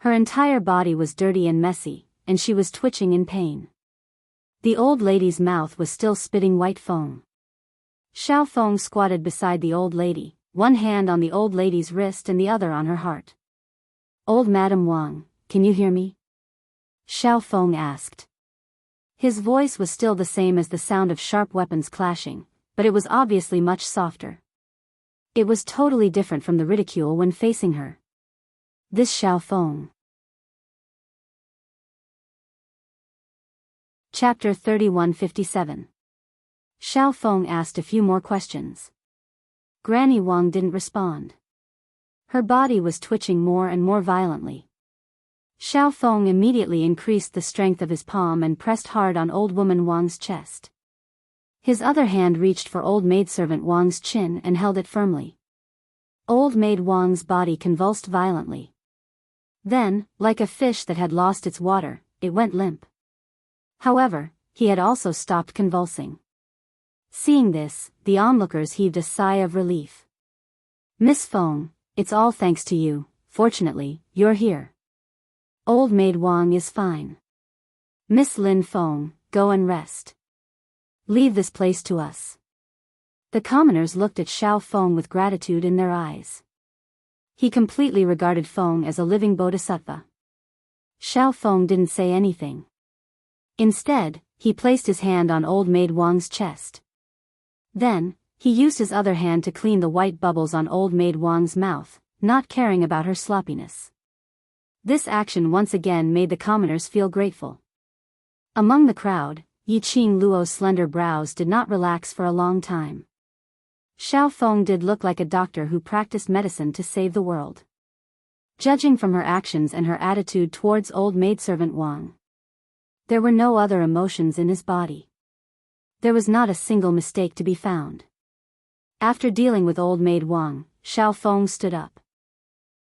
Her entire body was dirty and messy, and she was twitching in pain. The old lady's mouth was still spitting white foam. Xiaofeng squatted beside the old lady, one hand on the old lady's wrist and the other on her heart. Old Madam Wang, can you hear me? Xiaofeng asked. His voice was still the same as the sound of sharp weapons clashing, but it was obviously much softer. It was totally different from the ridicule when facing her. This Xiaofeng. Chapter 3157. Xiaofeng asked a few more questions. Granny Wang didn't respond. Her body was twitching more and more violently. Xiaofeng immediately increased the strength of his palm and pressed hard on old woman Wang's chest. His other hand reached for old maidservant Wang's chin and held it firmly. Old maid Wang's body convulsed violently. Then, like a fish that had lost its water, it went limp. However, he had also stopped convulsing. Seeing this, the onlookers heaved a sigh of relief. Miss Feng, it's all thanks to you, fortunately, you're here. Old Maid Wang is fine. Miss Lin Feng, go and rest. Leave this place to us. The commoners looked at Xiao Feng with gratitude in their eyes. He completely regarded Feng as a living bodhisattva. Xiao Feng didn't say anything. Instead, he placed his hand on Old Maid Wang's chest. Then, he used his other hand to clean the white bubbles on Old Maid Wang's mouth, not caring about her sloppiness. This action once again made the commoners feel grateful. Among the crowd, Yiqing Luo's slender brows did not relax for a long time. Xiao Feng did look like a doctor who practiced medicine to save the world. Judging from her actions and her attitude towards old maidservant Wang, there were no other emotions in his body. There was not a single mistake to be found. After dealing with old maid Wang, Xiao Feng stood up.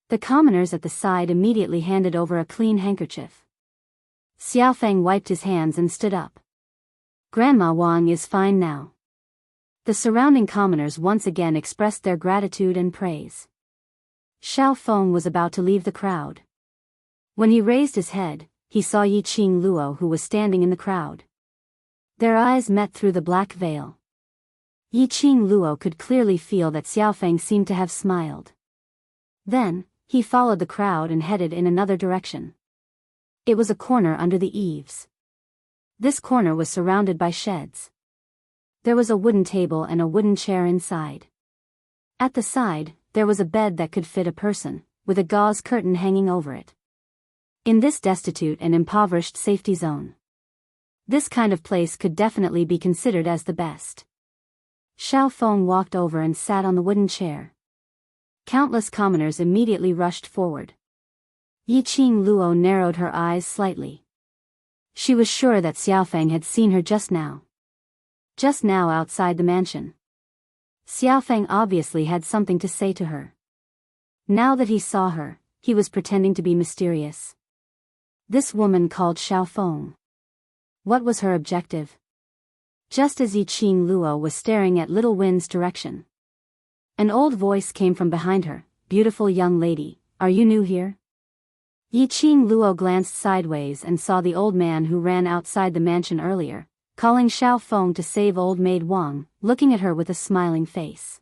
The commoners at the side immediately handed over a clean handkerchief. Xiao Feng wiped his hands and stood up. Grandma Wang is fine now. The surrounding commoners once again expressed their gratitude and praise. Xiao Feng was about to leave the crowd. When he raised his head, he saw Yiqing Luo who was standing in the crowd. Their eyes met through the black veil. Yiqing Luo could clearly feel that Xiao Feng seemed to have smiled. Then, he followed the crowd and headed in another direction. It was a corner under the eaves. This corner was surrounded by sheds. There was a wooden table and a wooden chair inside. At the side, there was a bed that could fit a person, with a gauze curtain hanging over it. In this destitute and impoverished safety zone, this kind of place could definitely be considered as the best. Xiao Feng walked over and sat on the wooden chair. Countless commoners immediately rushed forward. Yiqing Luo narrowed her eyes slightly. She was sure that Xiao Feng had seen her just now. Just now outside the mansion. Xiao Feng obviously had something to say to her. Now that he saw her, he was pretending to be mysterious. This woman called Xiao Feng. What was her objective? Just as Yiqing Luo was staring at Little Wind's direction, an old voice came from behind her. Beautiful young lady, are you new here? Yiqing Luo glanced sideways and saw the old man who ran outside the mansion earlier, calling Xiao Feng to save old maid Wang, looking at her with a smiling face.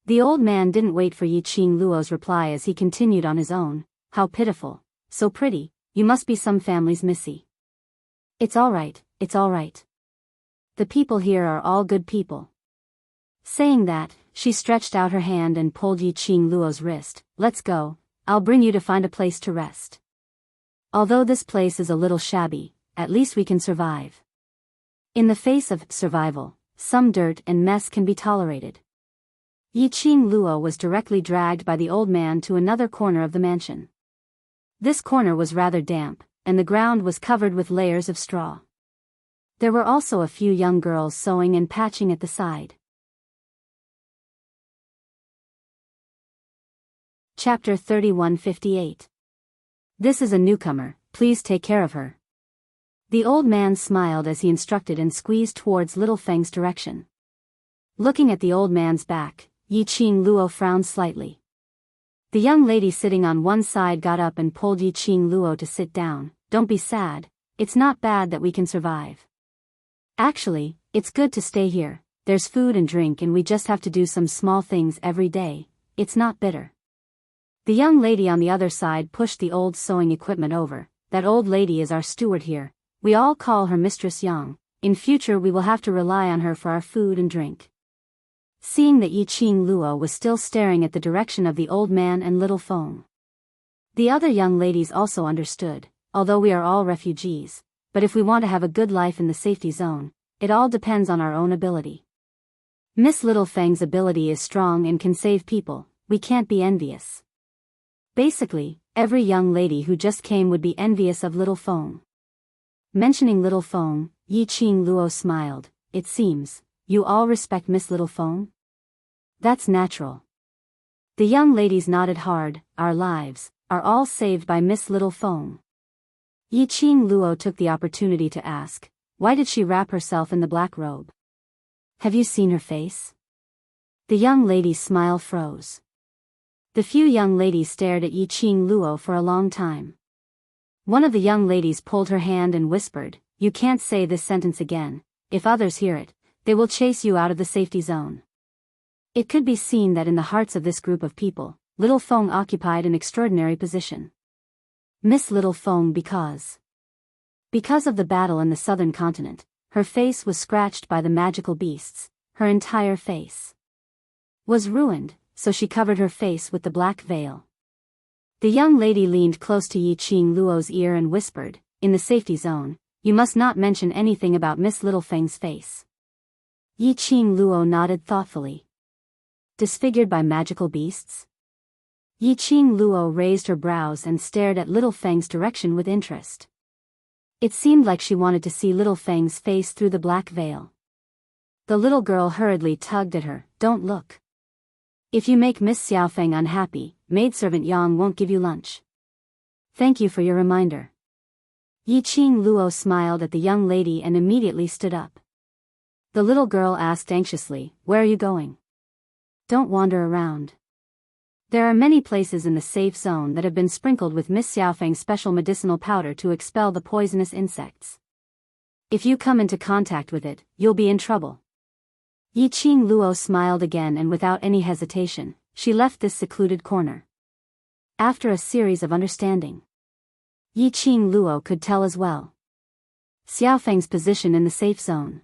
The old man didn't wait for Yiqing Luo's reply as he continued on his own. How pitiful, so pretty, you must be some family's missy. It's all right, it's all right. The people here are all good people. Saying that, she stretched out her hand and pulled Yiqing Luo's wrist. Let's go, I'll bring you to find a place to rest. Although this place is a little shabby, at least we can survive. In the face of survival, some dirt and mess can be tolerated. Yiqing Luo was directly dragged by the old man to another corner of the mansion. This corner was rather damp, and the ground was covered with layers of straw. There were also a few young girls sewing and patching at the side. Chapter 3158. This is a newcomer, please take care of her. The old man smiled as he instructed and squeezed towards Little Feng's direction. Looking at the old man's back, Yiqing Luo frowned slightly. The young lady sitting on one side got up and pulled Yiqing Luo to sit down. Don't be sad, it's not bad that we can survive. Actually, it's good to stay here, there's food and drink and we just have to do some small things every day, it's not bitter. The young lady on the other side pushed the old sewing equipment over. That old lady is our steward here, we all call her Mistress Yang, in future we will have to rely on her for our food and drink. Seeing that Yiqing Luo was still staring at the direction of the old man and Little Feng, the other young ladies also understood, although we are all refugees, but if we want to have a good life in the safety zone, it all depends on our own ability. Miss Little Feng's ability is strong and can save people, we can't be envious. Basically, every young lady who just came would be envious of Little Feng. Mentioning Little Feng, Yiqing Luo smiled. It seems, you all respect Miss Little Feng? That's natural. The young ladies nodded hard. Our lives are all saved by Miss Little Feng. Yiqing Luo took the opportunity to ask, why did she wrap herself in the black robe? Have you seen her face? The young lady's smile froze. The few young ladies stared at Yi Qing Luo for a long time. One of the young ladies pulled her hand and whispered, "You can't say this sentence again. If others hear it, they will chase you out of the safety zone." It could be seen that in the hearts of this group of people, Little Feng occupied an extraordinary position. Miss Little Feng because of the battle in the southern continent, her face was scratched by the magical beasts, her entire face was ruined, so she covered her face with the black veil. The young lady leaned close to Yi Qing Luo's ear and whispered, "In the safety zone, you must not mention anything about Miss Little Feng's face." Yi Qing Luo nodded thoughtfully. Disfigured by magical beasts? Yi Qing Luo raised her brows and stared at Little Feng's direction with interest. It seemed like she wanted to see Little Feng's face through the black veil. The little girl hurriedly tugged at her, "Don't look. If you make Miss Xiaofeng unhappy, maidservant Yang won't give you lunch." "Thank you for your reminder." Yi Qing Luo smiled at the young lady and immediately stood up. The little girl asked anxiously, "Where are you going?" "Don't wander around. There are many places in the safe zone that have been sprinkled with Miss Xiaofeng's special medicinal powder to expel the poisonous insects. If you come into contact with it, you'll be in trouble." Yi Qing Luo smiled again and without any hesitation, she left this secluded corner. After a series of understanding, Yi Qing Luo could tell as well Xiaofeng's position in the safe zone.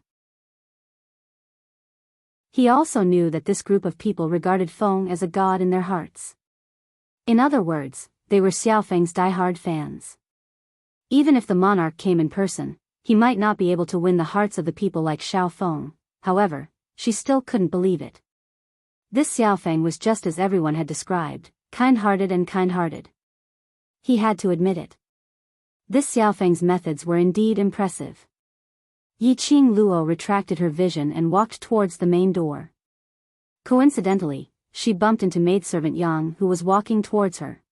He also knew that this group of people regarded Feng as a god in their hearts. In other words, they were Xiaofeng's die-hard fans. Even if the monarch came in person, he might not be able to win the hearts of the people like Xiao Feng. However, she still couldn't believe it. This Xiaofeng was just as everyone had described, kind-hearted and kind-hearted. He had to admit it. This Xiaofeng's methods were indeed impressive. Yi Qing Luo retracted her vision and walked towards the main door. Coincidentally, she bumped into maidservant Yang who was walking towards her.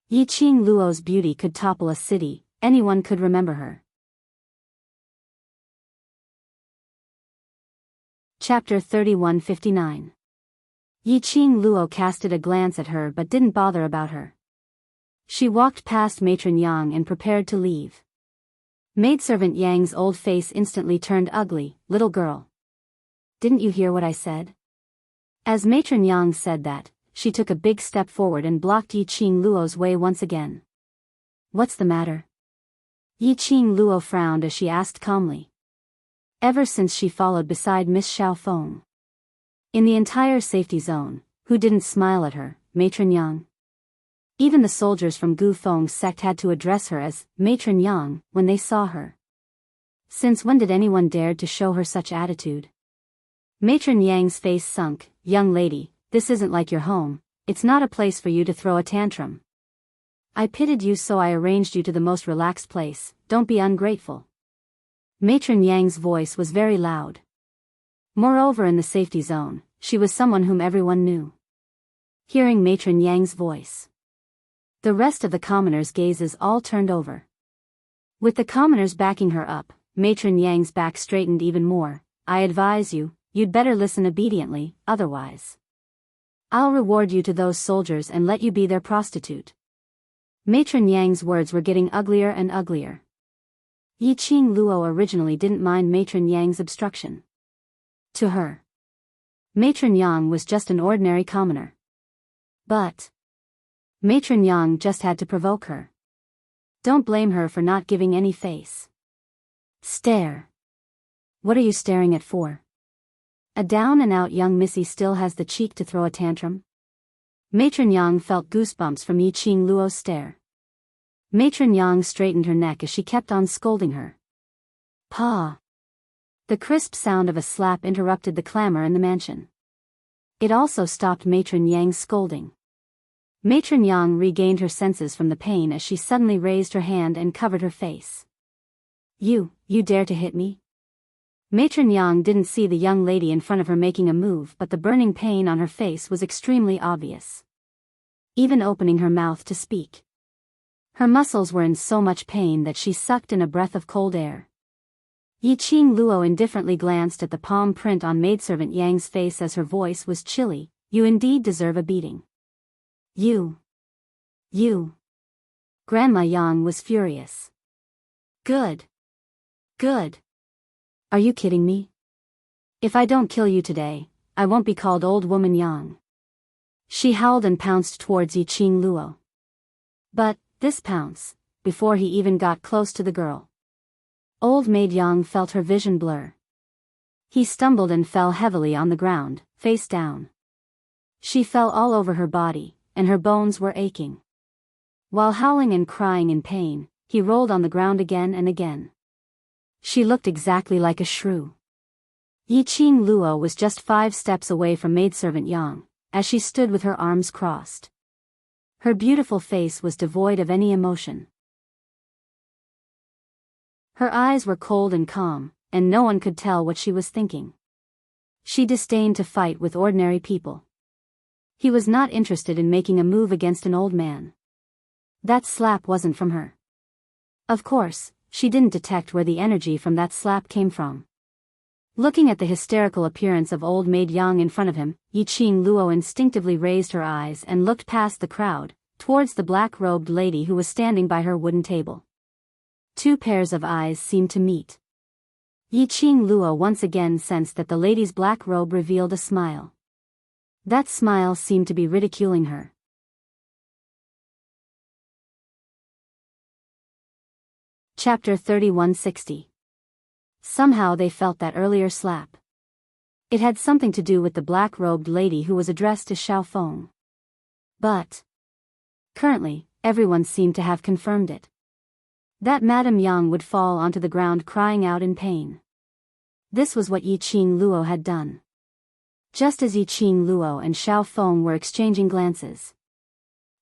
Yi Qing Luo's beauty could topple a city, anyone could remember her. Chapter 3159. Yi Qing Luo casted a glance at her but didn't bother about her. She walked past matron Yang and prepared to leave. Maidservant Yang's old face instantly turned ugly. "Little girl. Didn't you hear what I said?" As matron Yang said that, she took a big step forward and blocked Yi Qing Luo's way once again. "What's the matter?" Yi Qing Luo frowned as she asked calmly. Ever since she followed beside Miss Xiaofeng in the entire safety zone, who didn't smile at her, matron Yang? Even the soldiers from Gu Feng's sect had to address her as matron Yang when they saw her. Since when did anyone dare to show her such attitude? Matron Yang's face sunk. "Young lady, this isn't like your home, it's not a place for you to throw a tantrum. I pitied you so I arranged you to the most relaxed place, don't be ungrateful." Matron Yang's voice was very loud. Moreover, in the safety zone, she was someone whom everyone knew. Hearing matron Yang's voice, the rest of the commoners' gazes all turned over. With the commoners backing her up, matron Yang's back straightened even more. "I advise you, you'd better listen obediently, otherwise I'll reward you to those soldiers and let you be their prostitute." Matron Yang's words were getting uglier and uglier. Yi Qing Luo originally didn't mind matron Yang's obstruction. To her, matron Yang was just an ordinary commoner. But matron Yang just had to provoke her. Don't blame her for not giving any face. Stare. What are you staring at for? A down-and-out young missy still has the cheek to throw a tantrum? Matron Yang felt goosebumps from Yi Qing Luo's stare. Matron Yang straightened her neck as she kept on scolding her. "Pa!" The crisp sound of a slap interrupted the clamor in the mansion. It also stopped matron Yang's scolding. Matron Yang regained her senses from the pain as she suddenly raised her hand and covered her face. You dare to hit me?" Matron Yang didn't see the young lady in front of her making a move, but the burning pain on her face was extremely obvious. Even opening her mouth to speak, her muscles were in so much pain that she sucked in a breath of cold air. Yi Qing Luo indifferently glanced at the palm print on maidservant Yang's face as her voice was chilly. "You indeed deserve a beating." You. You. Grandma Yang was furious. Good. Good. Are you kidding me? If I don't kill you today, I won't be called Old Woman Yang. She howled and pounced towards Yi Qing Luo. But, this pounce, before he even got close to the girl, Old Maid Yang felt her vision blur. He stumbled and fell heavily on the ground, face down. She fell all over her body, and her bones were aching. While howling and crying in pain, he rolled on the ground again and again. She looked exactly like a shrew. Yi Qing Luo was just 5 steps away from maidservant Yang, as she stood with her arms crossed. Her beautiful face was devoid of any emotion. Her eyes were cold and calm, and no one could tell what she was thinking. She disdained to fight with ordinary people. He was not interested in making a move against an old man. That slap wasn't from her. Of course, she didn't detect where the energy from that slap came from. Looking at the hysterical appearance of Old Maid Yang in front of him, Yi Qing Luo instinctively raised her eyes and looked past the crowd, towards the black-robed lady who was standing by her wooden table. 2 pairs of eyes seemed to meet. Yi Qing Luo once again sensed that the lady's black robe revealed a smile. That smile seemed to be ridiculing her. Chapter 3160. Somehow they felt that earlier slap. It had something to do with the black-robed lady who was addressed as Xiao Feng. But currently, everyone seemed to have confirmed it. That Madame Yang would fall onto the ground crying out in pain. This was what Yi Qing Luo had done. Just as Yi Qing Luo and Xiao Feng were exchanging glances,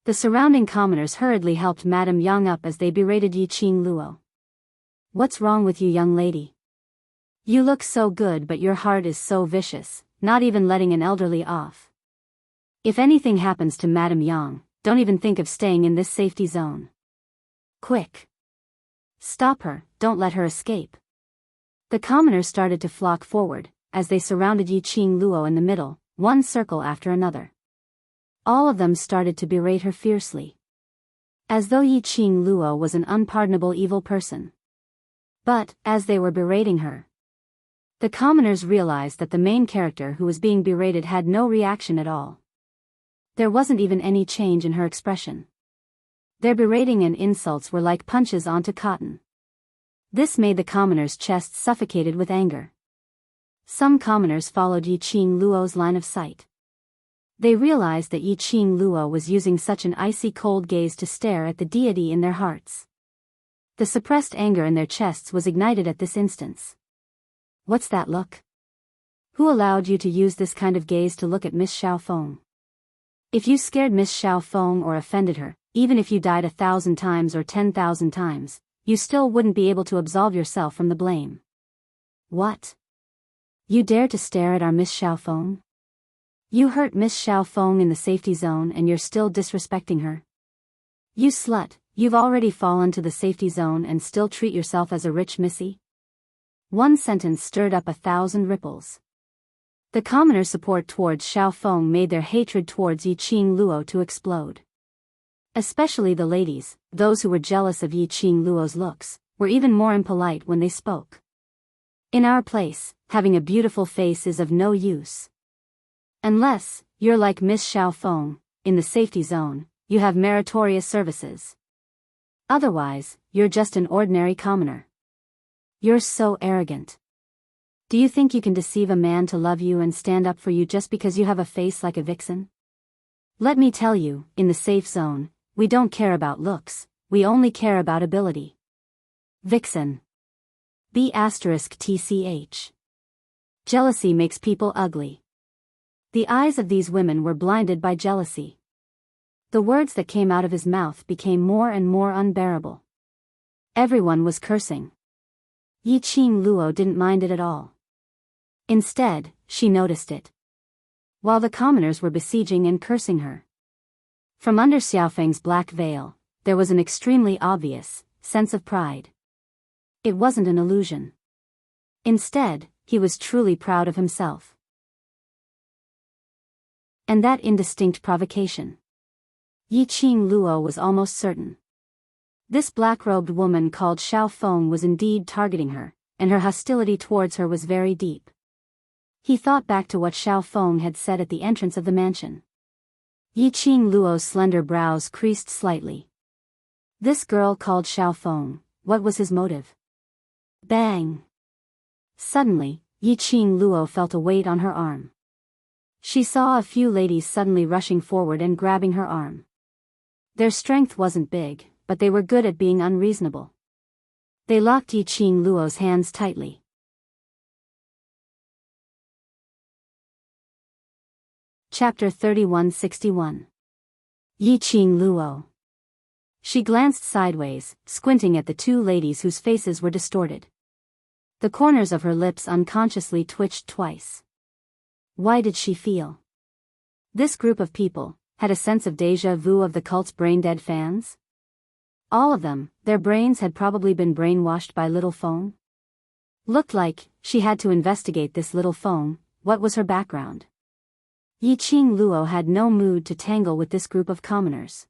the surrounding commoners hurriedly helped Madame Yang up as they berated Yi Qing Luo. What's wrong with you, young lady? You look so good, but your heart is so vicious, not even letting an elderly off. If anything happens to Madame Yang, don't even think of staying in this safety zone. Quick! Stop her, don't let her escape. The commoners started to flock forward, as they surrounded Yi Qing Luo in the middle, one circle after another. All of them started to berate her fiercely, as though Yi Qing Luo was an unpardonable evil person. But, as they were berating her, the commoners realized that the main character who was being berated had no reaction at all. There wasn't even any change in her expression. Their berating and insults were like punches onto cotton. This made the commoners' chests suffocated with anger. Some commoners followed Yi Qing Luo's line of sight. They realized that Yi Qing Luo was using such an icy cold gaze to stare at the deity in their hearts. The suppressed anger in their chests was ignited at this instance. What's that look? Who allowed you to use this kind of gaze to look at Miss Xiao Feng? If you scared Miss Xiao Feng or offended her, even if you died 1,000 times or 10,000 times, you still wouldn't be able to absolve yourself from the blame. What? You dare to stare at our Miss Xiao Feng? You hurt Miss Xiao Feng in the safety zone and you're still disrespecting her? You slut, you've already fallen to the safety zone and still treat yourself as a rich missy? One sentence stirred up 1,000 ripples. The commoners' support towards Xiao Feng made their hatred towards Yi Qing Luo to explode. Especially the ladies, those who were jealous of Yi Qing Luo's looks, were even more impolite when they spoke. In our place, having a beautiful face is of no use. Unless, you're like Miss Xiao Feng, in the safety zone, you have meritorious services. Otherwise, you're just an ordinary commoner. You're so arrogant. Do you think you can deceive a man to love you and stand up for you just because you have a face like a vixen? Let me tell you, in the safe zone, we don't care about looks, we only care about ability. Vixen. B*TCH. Jealousy makes people ugly. The eyes of these women were blinded by jealousy. The words that came out of his mouth became more and more unbearable. Everyone was cursing. Yi Qing Luo didn't mind it at all. Instead, she noticed it. While the commoners were besieging and cursing her, from under Xiaofeng's black veil, there was an extremely obvious sense of pride. It wasn't an illusion. Instead, he was truly proud of himself. And that indistinct provocation. Yi Qing Luo was almost certain. This black-robed woman called Xiao Feng was indeed targeting her, and her hostility towards her was very deep. He thought back to what Xiao Feng had said at the entrance of the mansion. Yi Qing Luo's slender brows creased slightly. This girl called Xiao Feng, what was his motive? Bang! Suddenly, Yi Qing Luo felt a weight on her arm. She saw a few ladies suddenly rushing forward and grabbing her arm. Their strength wasn't big, but they were good at being unreasonable. They locked Yi Qing Luo's hands tightly. Chapter 3161. Yi Qing Luo. She glanced sideways, squinting at the two ladies whose faces were distorted. The corners of her lips unconsciously twitched twice. Why did she feel? This group of people had a sense of déjà vu of the cult's brain-dead fans? All of them, their brains had probably been brainwashed by Little Feng. Looked like she had to investigate this Little Feng. What was her background? Yi Qing Luo had no mood to tangle with this group of commoners.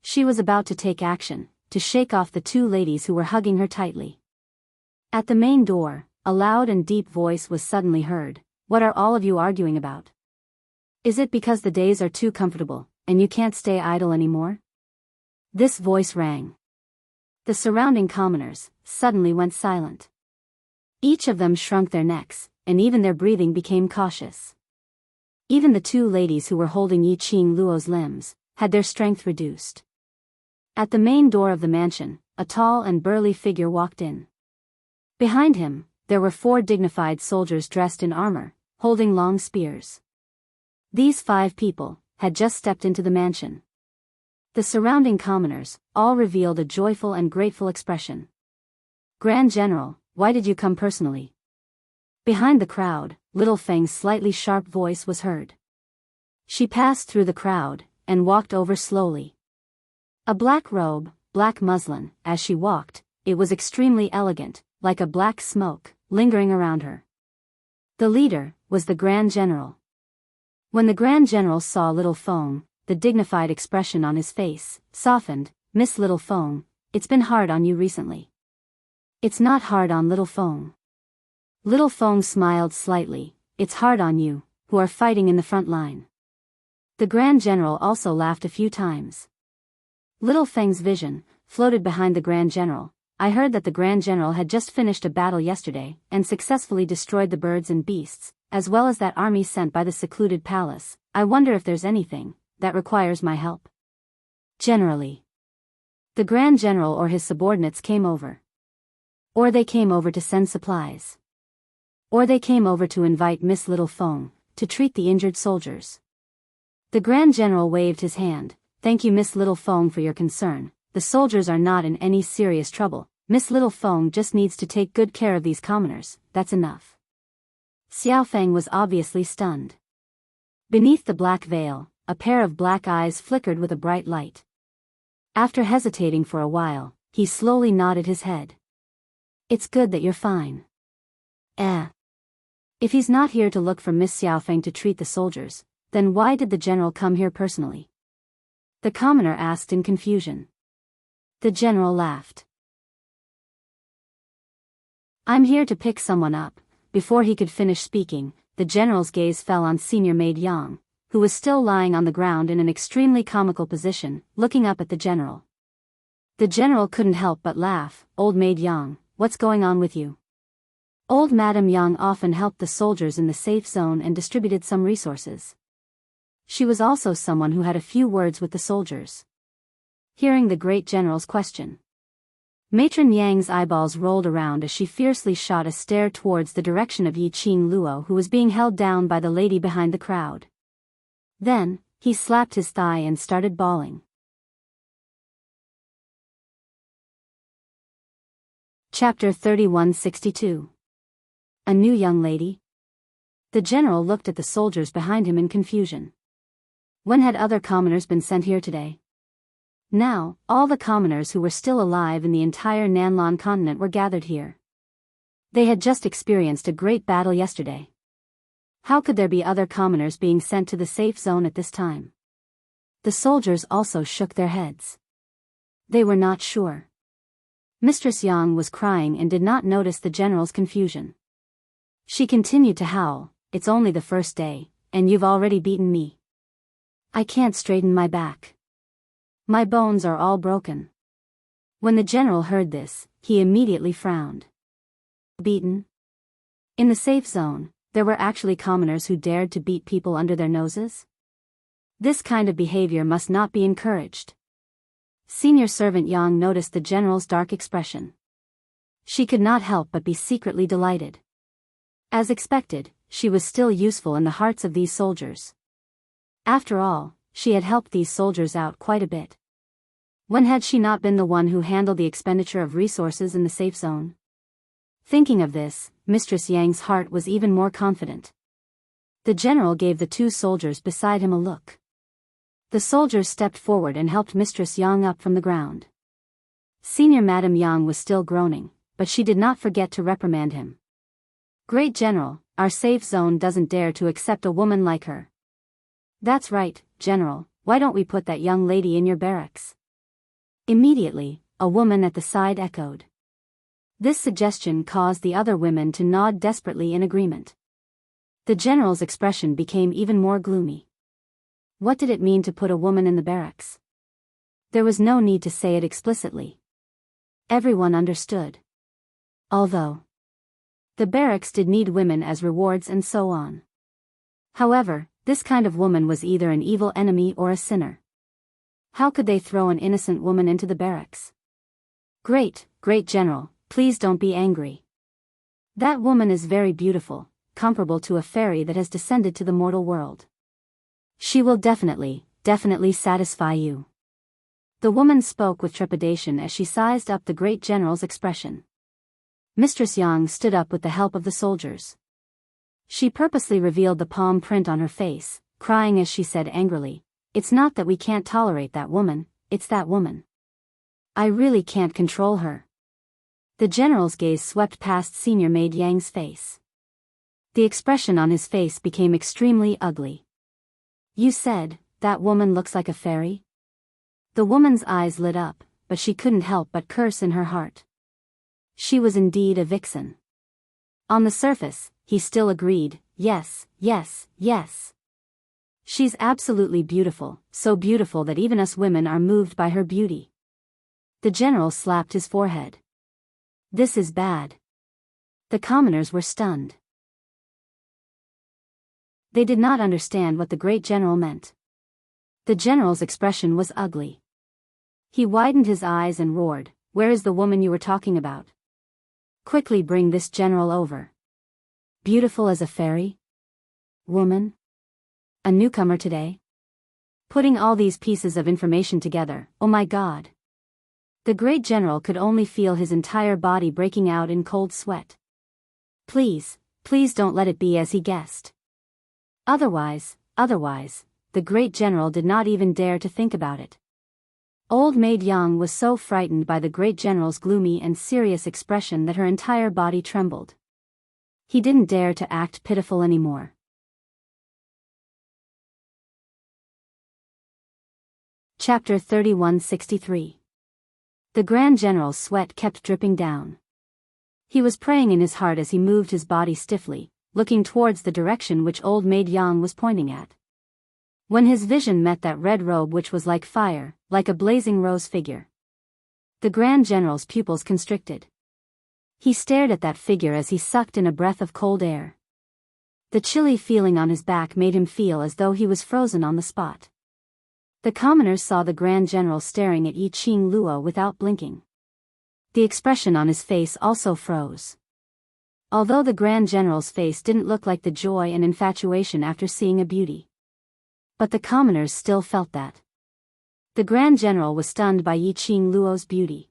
She was about to take action, to shake off the two ladies who were hugging her tightly. At the main door, a loud and deep voice was suddenly heard. What are all of you arguing about? Is it because the days are too comfortable, and you can't stay idle anymore? This voice rang. The surrounding commoners suddenly went silent. Each of them shrunk their necks, and even their breathing became cautious. Even the two ladies who were holding Yi Qing Luo's limbs had their strength reduced. At the main door of the mansion, a tall and burly figure walked in. Behind him, there were 4 dignified soldiers dressed in armor, holding long spears. These 5 people had just stepped into the mansion. The surrounding commoners all revealed a joyful and grateful expression. Grand General, why did you come personally? Behind the crowd, Little Feng's slightly sharp voice was heard. She passed through the crowd and walked over slowly. A black robe, black muslin, as she walked, it was extremely elegant, like a black smoke, lingering around her. The leader was the Grand General. When the Grand General saw Little Feng, the dignified expression on his face softened. Miss Little Feng, it's been hard on you recently. It's not hard on Little Feng. Little Feng smiled slightly. It's hard on you, who are fighting in the front line. The Grand General also laughed a few times. Little Feng's vision floated behind the Grand General. I heard that the Grand General had just finished a battle yesterday and successfully destroyed the birds and beasts, as well as that army sent by the secluded palace. I wonder if there's anything that requires my help. Generally, the Grand General or his subordinates came over. Or they came over to send supplies. Or they came over to invite Miss Little Feng to treat the injured soldiers. The Grand General waved his hand. Thank you, Miss Little Feng, for your concern. The soldiers are not in any serious trouble. Miss Little Feng just needs to take good care of these commoners, that's enough. Xiao Feng was obviously stunned. Beneath the black veil, a pair of black eyes flickered with a bright light. After hesitating for a while, he slowly nodded his head. It's good that you're fine. If he's not here to look for Miss Xiao Feng to treat the soldiers, then why did the general come here personally? The commoner asked in confusion. The general laughed. I'm here to pick someone up. Before he could finish speaking, the general's gaze fell on senior maid Yang, who was still lying on the ground in an extremely comical position, looking up at the general. The general couldn't help but laugh. Old maid Yang, what's going on with you? Old Madame Yang often helped the soldiers in the safe zone and distributed some resources. She was also someone who had a few words with the soldiers. Hearing the great general's question, Matron Yang's eyeballs rolled around as she fiercely shot a stare towards the direction of Yi Qing Luo, who was being held down by the lady behind the crowd. Then, he slapped his thigh and started bawling. Chapter 3162. A new young lady? The general looked at the soldiers behind him in confusion. When had other commoners been sent here today? Now, all the commoners who were still alive in the entire Nanlan continent were gathered here. They had just experienced a great battle yesterday. How could there be other commoners being sent to the safe zone at this time? The soldiers also shook their heads. They were not sure. Mistress Yang was crying and did not notice the general's confusion. She continued to howl, "It's only the first day, and you've already beaten me. I can't straighten my back. My bones are all broken." When the general heard this, he immediately frowned. Beaten? In the safe zone, there were actually commoners who dared to beat people under their noses? This kind of behavior must not be encouraged. Senior servant Yang noticed the general's dark expression. She could not help but be secretly delighted. As expected, she was still useful in the hearts of these soldiers. After all, she had helped these soldiers out quite a bit. When had she not been the one who handled the expenditure of resources in the safe zone? Thinking of this, Mistress Yang's heart was even more confident. The general gave the two soldiers beside him a look. The soldiers stepped forward and helped Mistress Yang up from the ground. Senior Madame Yang was still groaning, but she did not forget to reprimand him. "Great General, our safe zone doesn't dare to accept a woman like her." "That's right, General, why don't we put that young lady in your barracks?" Immediately, a woman at the side echoed. This suggestion caused the other women to nod desperately in agreement. The general's expression became even more gloomy. What did it mean to put a woman in the barracks? There was no need to say it explicitly. Everyone understood. Although the barracks did need women as rewards and so on. However, this kind of woman was either an evil enemy or a sinner. How could they throw an innocent woman into the barracks? Great General, please don't be angry. That woman is very beautiful, comparable to a fairy that has descended to the mortal world. She will definitely satisfy you. The woman spoke with trepidation as she sized up the great general's expression. Mistress Yang stood up with the help of the soldiers. She purposely revealed the palm print on her face, crying as she said angrily, "It's not that we can't tolerate that woman, it's that woman. I really can't control her." The general's gaze swept past Senior Maid Yang's face. The expression on his face became extremely ugly. "You said, that woman looks like a fairy?" The woman's eyes lit up, but she couldn't help but curse in her heart. She was indeed a vixen. On the surface, he still agreed, yes. She's absolutely beautiful, so beautiful that even us women are moved by her beauty. The general slapped his forehead. This is bad. The commoners were stunned. They did not understand what the great general meant. The general's expression was ugly. He widened his eyes and roared, "Where is the woman you were talking about? Quickly bring this general over. Beautiful as a fairy? Woman? A newcomer today?" Putting all these pieces of information together, oh my God! The great general could only feel his entire body breaking out in cold sweat. Please don't let it be as he guessed. Otherwise, the great general did not even dare to think about it. Old Maid Yang was so frightened by the great general's gloomy and serious expression that her entire body trembled. He didn't dare to act pitiful anymore. Chapter 3163. The Grand General's sweat kept dripping down. He was praying in his heart as he moved his body stiffly, looking towards the direction which Old Maid Yang was pointing at. When his vision met that red robe which was like fire, like a blazing rose figure, the Grand General's pupils constricted. He stared at that figure as he sucked in a breath of cold air. The chilly feeling on his back made him feel as though he was frozen on the spot. The commoners saw the Grand General staring at Yi Qing Luo without blinking. The expression on his face also froze. Although the Grand General's face didn't look like the joy and infatuation after seeing a beauty. But the commoners still felt that. The Grand General was stunned by Yi Qing Luo's beauty.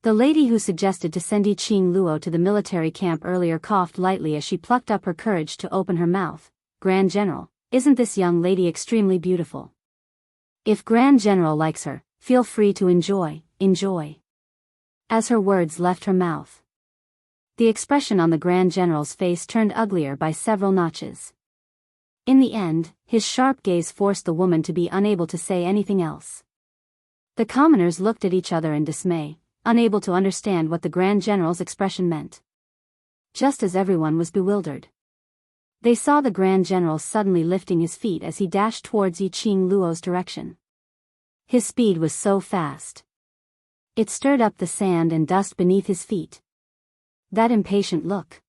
The lady who suggested to send Yi Qing Luo to the military camp earlier coughed lightly as she plucked up her courage to open her mouth. "Grand General, isn't this young lady extremely beautiful? If Grand General likes her, feel free to enjoy. As her words left her mouth, the expression on the Grand General's face turned uglier by several notches. In the end, his sharp gaze forced the woman to be unable to say anything else. The commoners looked at each other in dismay, unable to understand what the Grand General's expression meant. Just as everyone was bewildered, they saw the Grand General suddenly lifting his feet as he dashed towards Yiqing Luo's direction. His speed was so fast. It stirred up the sand and dust beneath his feet. That impatient look.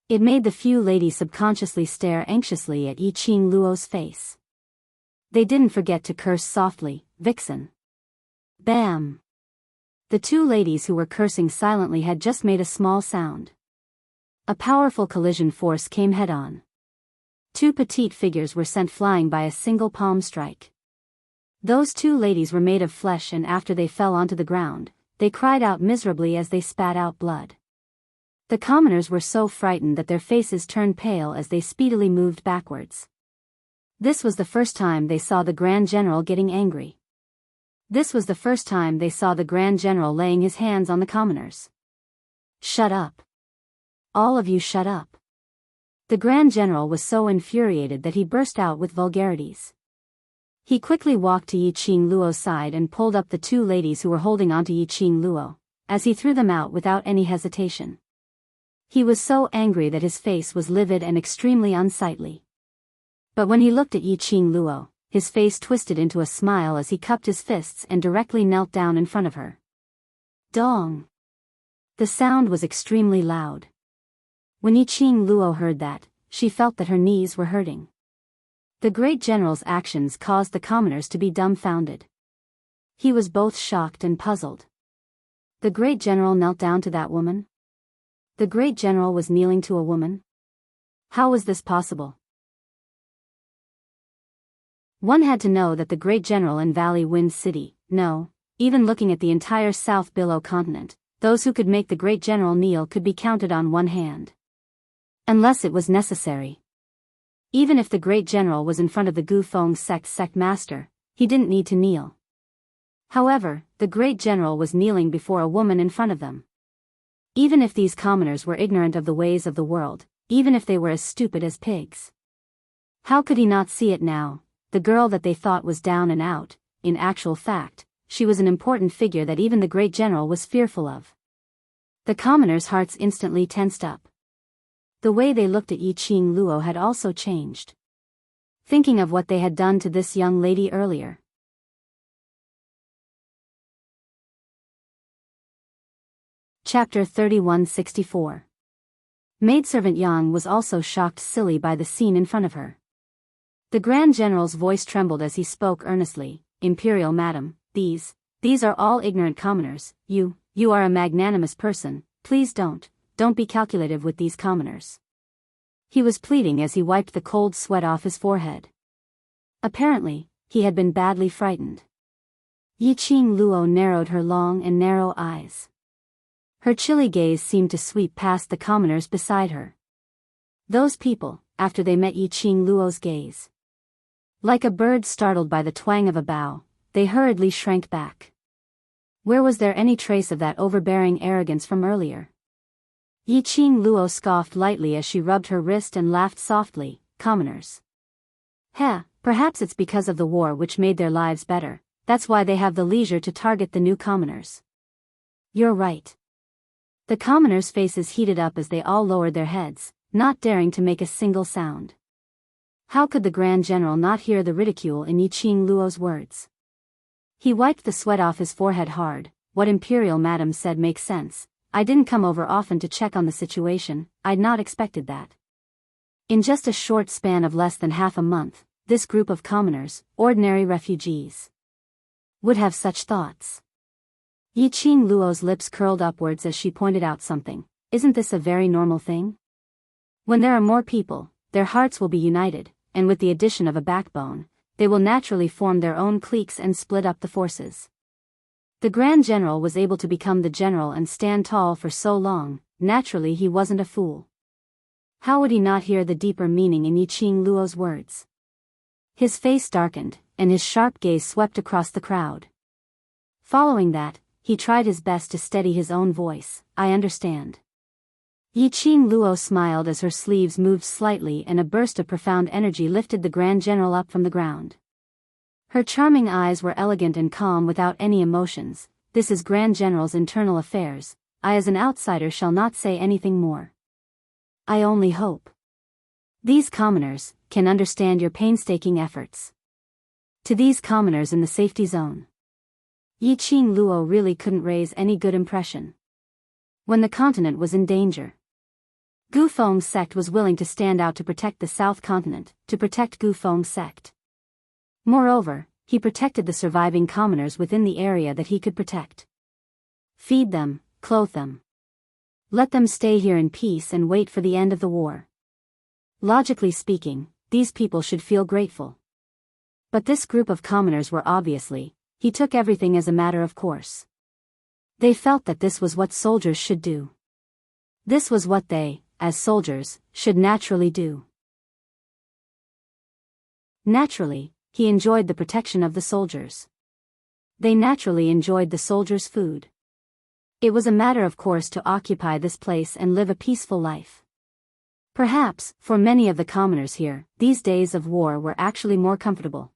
It made the few ladies subconsciously stare anxiously at Yiqing Luo's face. They didn't forget to curse softly, "Vixen." Bam! The two ladies who were cursing silently had just made a small sound. A powerful collision force came head-on. Two petite figures were sent flying by a single palm strike. Those two ladies were made of flesh, and after they fell onto the ground, they cried out miserably as they spat out blood. The commoners were so frightened that their faces turned pale as they speedily moved backwards. This was the first time they saw the Grand General getting angry. This was the first time they saw the Grand General laying his hands on the commoners. "Shut up. All of you shut up." The Grand General was so infuriated that he burst out with vulgarities. He quickly walked to Yiqing Luo's side and pulled up the two ladies who were holding onto Yiqing Luo, as he threw them out without any hesitation. He was so angry that his face was livid and extremely unsightly. But when he looked at Yiqing Luo, his face twisted into a smile as he cupped his fists and directly knelt down in front of her. Dong! The sound was extremely loud. When Yiqing Luo heard that, she felt that her knees were hurting. The great general's actions caused the commoners to be dumbfounded. He was both shocked and puzzled. The great general knelt down to that woman? The great general was kneeling to a woman? How was this possible? One had to know that the great general in Valley Wind City, no, even looking at the entire South Billow continent, those who could make the great general kneel could be counted on one hand. Unless it was necessary. Even if the great general was in front of the Gufeng sect master, he didn't need to kneel. However, the great general was kneeling before a woman in front of them. Even if these commoners were ignorant of the ways of the world, even if they were as stupid as pigs. How could he not see it now? The girl that they thought was down and out, in actual fact, she was an important figure that even the great general was fearful of. The commoners' hearts instantly tensed up. The way they looked at Yiqing Luo had also changed. Thinking of what they had done to this young lady earlier. Chapter 3164. Maidservant Yang was also shocked silly by the scene in front of her. The Grand General's voice trembled as he spoke earnestly. "Imperial Madam, these are all ignorant commoners. You are a magnanimous person, please don't be calculative with these commoners." He was pleading as he wiped the cold sweat off his forehead. Apparently, he had been badly frightened. Yiqing Luo narrowed her long and narrow eyes. Her chilly gaze seemed to sweep past the commoners beside her. Those people, after they met Yiqing Luo's gaze. Like a bird startled by the twang of a bow, they hurriedly shrank back. Where was there any trace of that overbearing arrogance from earlier? Yiqing Luo scoffed lightly as she rubbed her wrist and laughed softly. "Commoners. Perhaps it's because of the war which made their lives better, that's why they have the leisure to target the new commoners." "You're right." The commoners' faces heated up as they all lowered their heads, not daring to make a single sound. How could the Grand General not hear the ridicule in Yiqing Luo's words? He wiped the sweat off his forehead hard. "What Imperial Madam said makes sense. I didn't come over often to check on the situation, I'd not expected that." In just a short span of less than half a month, this group of commoners, ordinary refugees, would have such thoughts. Yiqing Luo's lips curled upwards as she pointed out something. "Isn't this a very normal thing? When there are more people, their hearts will be united, and with the addition of a backbone, they will naturally form their own cliques and split up the forces." The Grand General was able to become the general and stand tall for so long, naturally he wasn't a fool. How would he not hear the deeper meaning in Yiqing Luo's words? His face darkened, and his sharp gaze swept across the crowd. Following that, he tried his best to steady his own voice. "I understand. Yiqing Luo smiled as her sleeves moved slightly and a burst of profound energy lifted the Grand General up from the ground. Her charming eyes were elegant and calm without any emotions. This is Grand General's internal affairs. I as an outsider shall not say anything more. I only hope these commoners can understand your painstaking efforts. To these commoners in the safety zone, Yiqing Luo really couldn't raise any good impression. When the continent was in danger, Gufeng's sect was willing to stand out to protect the South Continent, to protect Gufeng's sect. Moreover, he protected the surviving commoners within the area that he could protect. Feed them, clothe them. Let them stay here in peace and wait for the end of the war. Logically speaking, these people should feel grateful. But this group of commoners were obviously, he took everything as a matter of course. They felt that this was what soldiers should do. This was what they, as soldiers, should naturally do. Naturally, he enjoyed the protection of the soldiers. They naturally enjoyed the soldiers' food. It was a matter of course to occupy this place and live a peaceful life. Perhaps, for many of the commoners here, these days of war were actually more comfortable.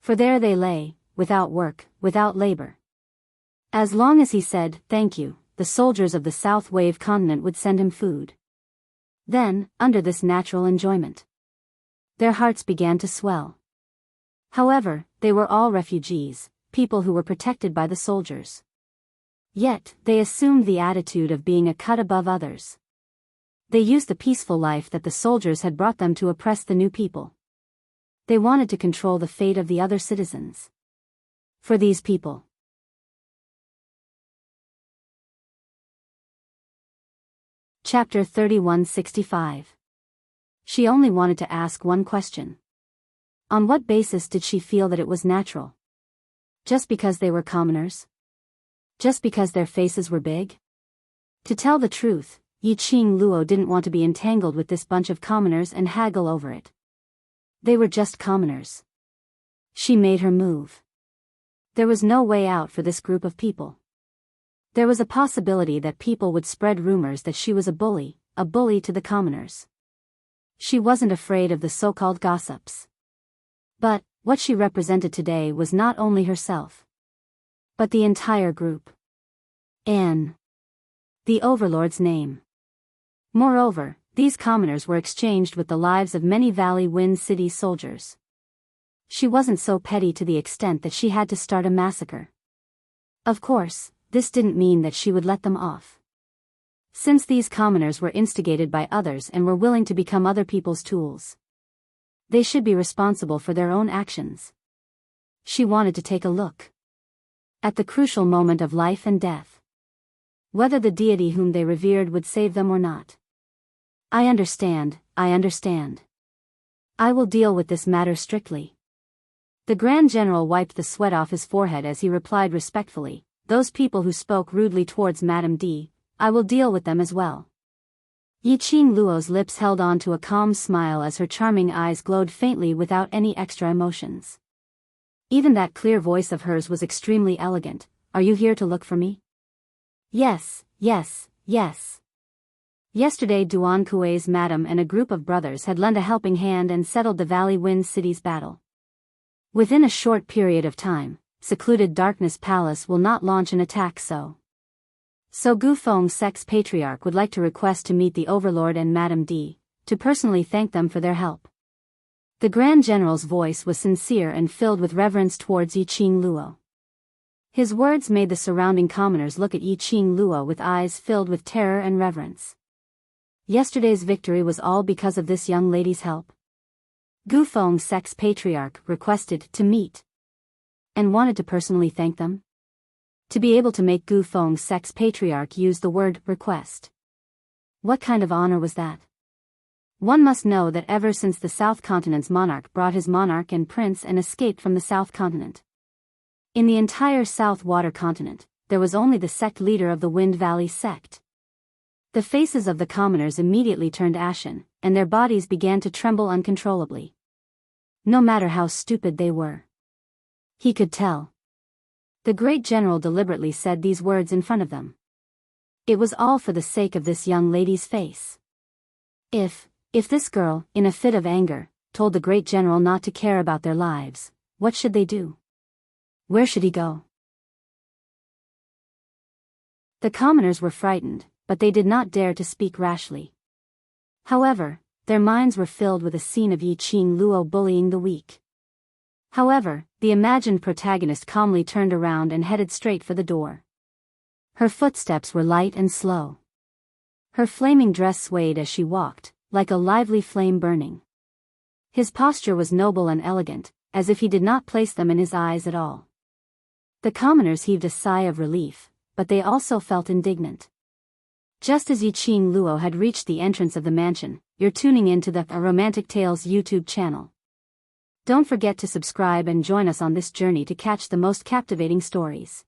For there they lay, without work, without labor. As long as he said, "Thank you," the soldiers of the South Wave continent would send him food. Then, under this natural enjoyment, their hearts began to swell. However, they were all refugees, people who were protected by the soldiers. Yet, they assumed the attitude of being a cut above others. They used the peaceful life that the soldiers had brought them to oppress the new people. They wanted to control the fate of the other citizens. For these people, Chapter 3165. She only wanted to ask one question. On what basis did she feel that it was natural? Just because they were commoners? Just because their faces were big? To tell the truth, Yiqing Luo didn't want to be entangled with this bunch of commoners and haggle over it. They were just commoners. She made her move. There was no way out for this group of people. There was a possibility that people would spread rumors that she was a bully to the commoners. She wasn't afraid of the so-called gossips. But, what she represented today was not only herself, but the entire group. And the overlord's name. Moreover, these commoners were exchanged with the lives of many Valley Wind City soldiers. She wasn't so petty to the extent that she had to start a massacre. Of course, this didn't mean that she would let them off. Since these commoners were instigated by others and were willing to become other people's tools, they should be responsible for their own actions. She wanted to take a look at the crucial moment of life and death. Whether the deity whom they revered would save them or not. I understand. I will deal with this matter strictly. The Grand General wiped the sweat off his forehead as he replied respectfully, "Those people who spoke rudely towards Madame D, I will deal with them as well." Yiqing Luo's lips held on to a calm smile as her charming eyes glowed faintly without any extra emotions. Even that clear voice of hers was extremely elegant. "Are you here to look for me?" Yes. Yesterday Duan Kuei's madam and a group of brothers had lent a helping hand and settled the Valley Wind City's battle. Within a short period of time, secluded Darkness Palace will not launch an attack so Gufeng's sect's patriarch would like to request to meet the Overlord and Madame D, to personally thank them for their help. The Grand General's voice was sincere and filled with reverence towards Yiqing Luo. His words made the surrounding commoners look at Yiqing Luo with eyes filled with terror and reverence. Yesterday's victory was all because of this young lady's help. Gufeng's sect's patriarch requested to meet and wanted to personally thank them. To be able to make Gufeng's sect's patriarch use the word request. What kind of honor was that? One must know that ever since the South Continent's monarch brought his monarch and prince and escaped from the South Continent, in the entire South Water Continent, there was only the sect leader of the Wind Valley sect. The faces of the commoners immediately turned ashen, and their bodies began to tremble uncontrollably. No matter how stupid they were. He could tell. The great general deliberately said these words in front of them. It was all for the sake of this young lady's face. If this girl, in a fit of anger, told the great general not to care about their lives, what should they do? Where should he go? The commoners were frightened, but they did not dare to speak rashly. However, their minds were filled with a scene of Yi Qing Luo bullying the weak. However, the imagined protagonist calmly turned around and headed straight for the door. Her footsteps were light and slow. Her flaming dress swayed as she walked, like a lively flame burning. His posture was noble and elegant, as if he did not place them in his eyes at all. The commoners heaved a sigh of relief, but they also felt indignant. Just as Yi Qing Luo had reached the entrance of the mansion, you're tuning in to the Romantic Tales YouTube channel. Don't forget to subscribe and join us on this journey to catch the most captivating stories.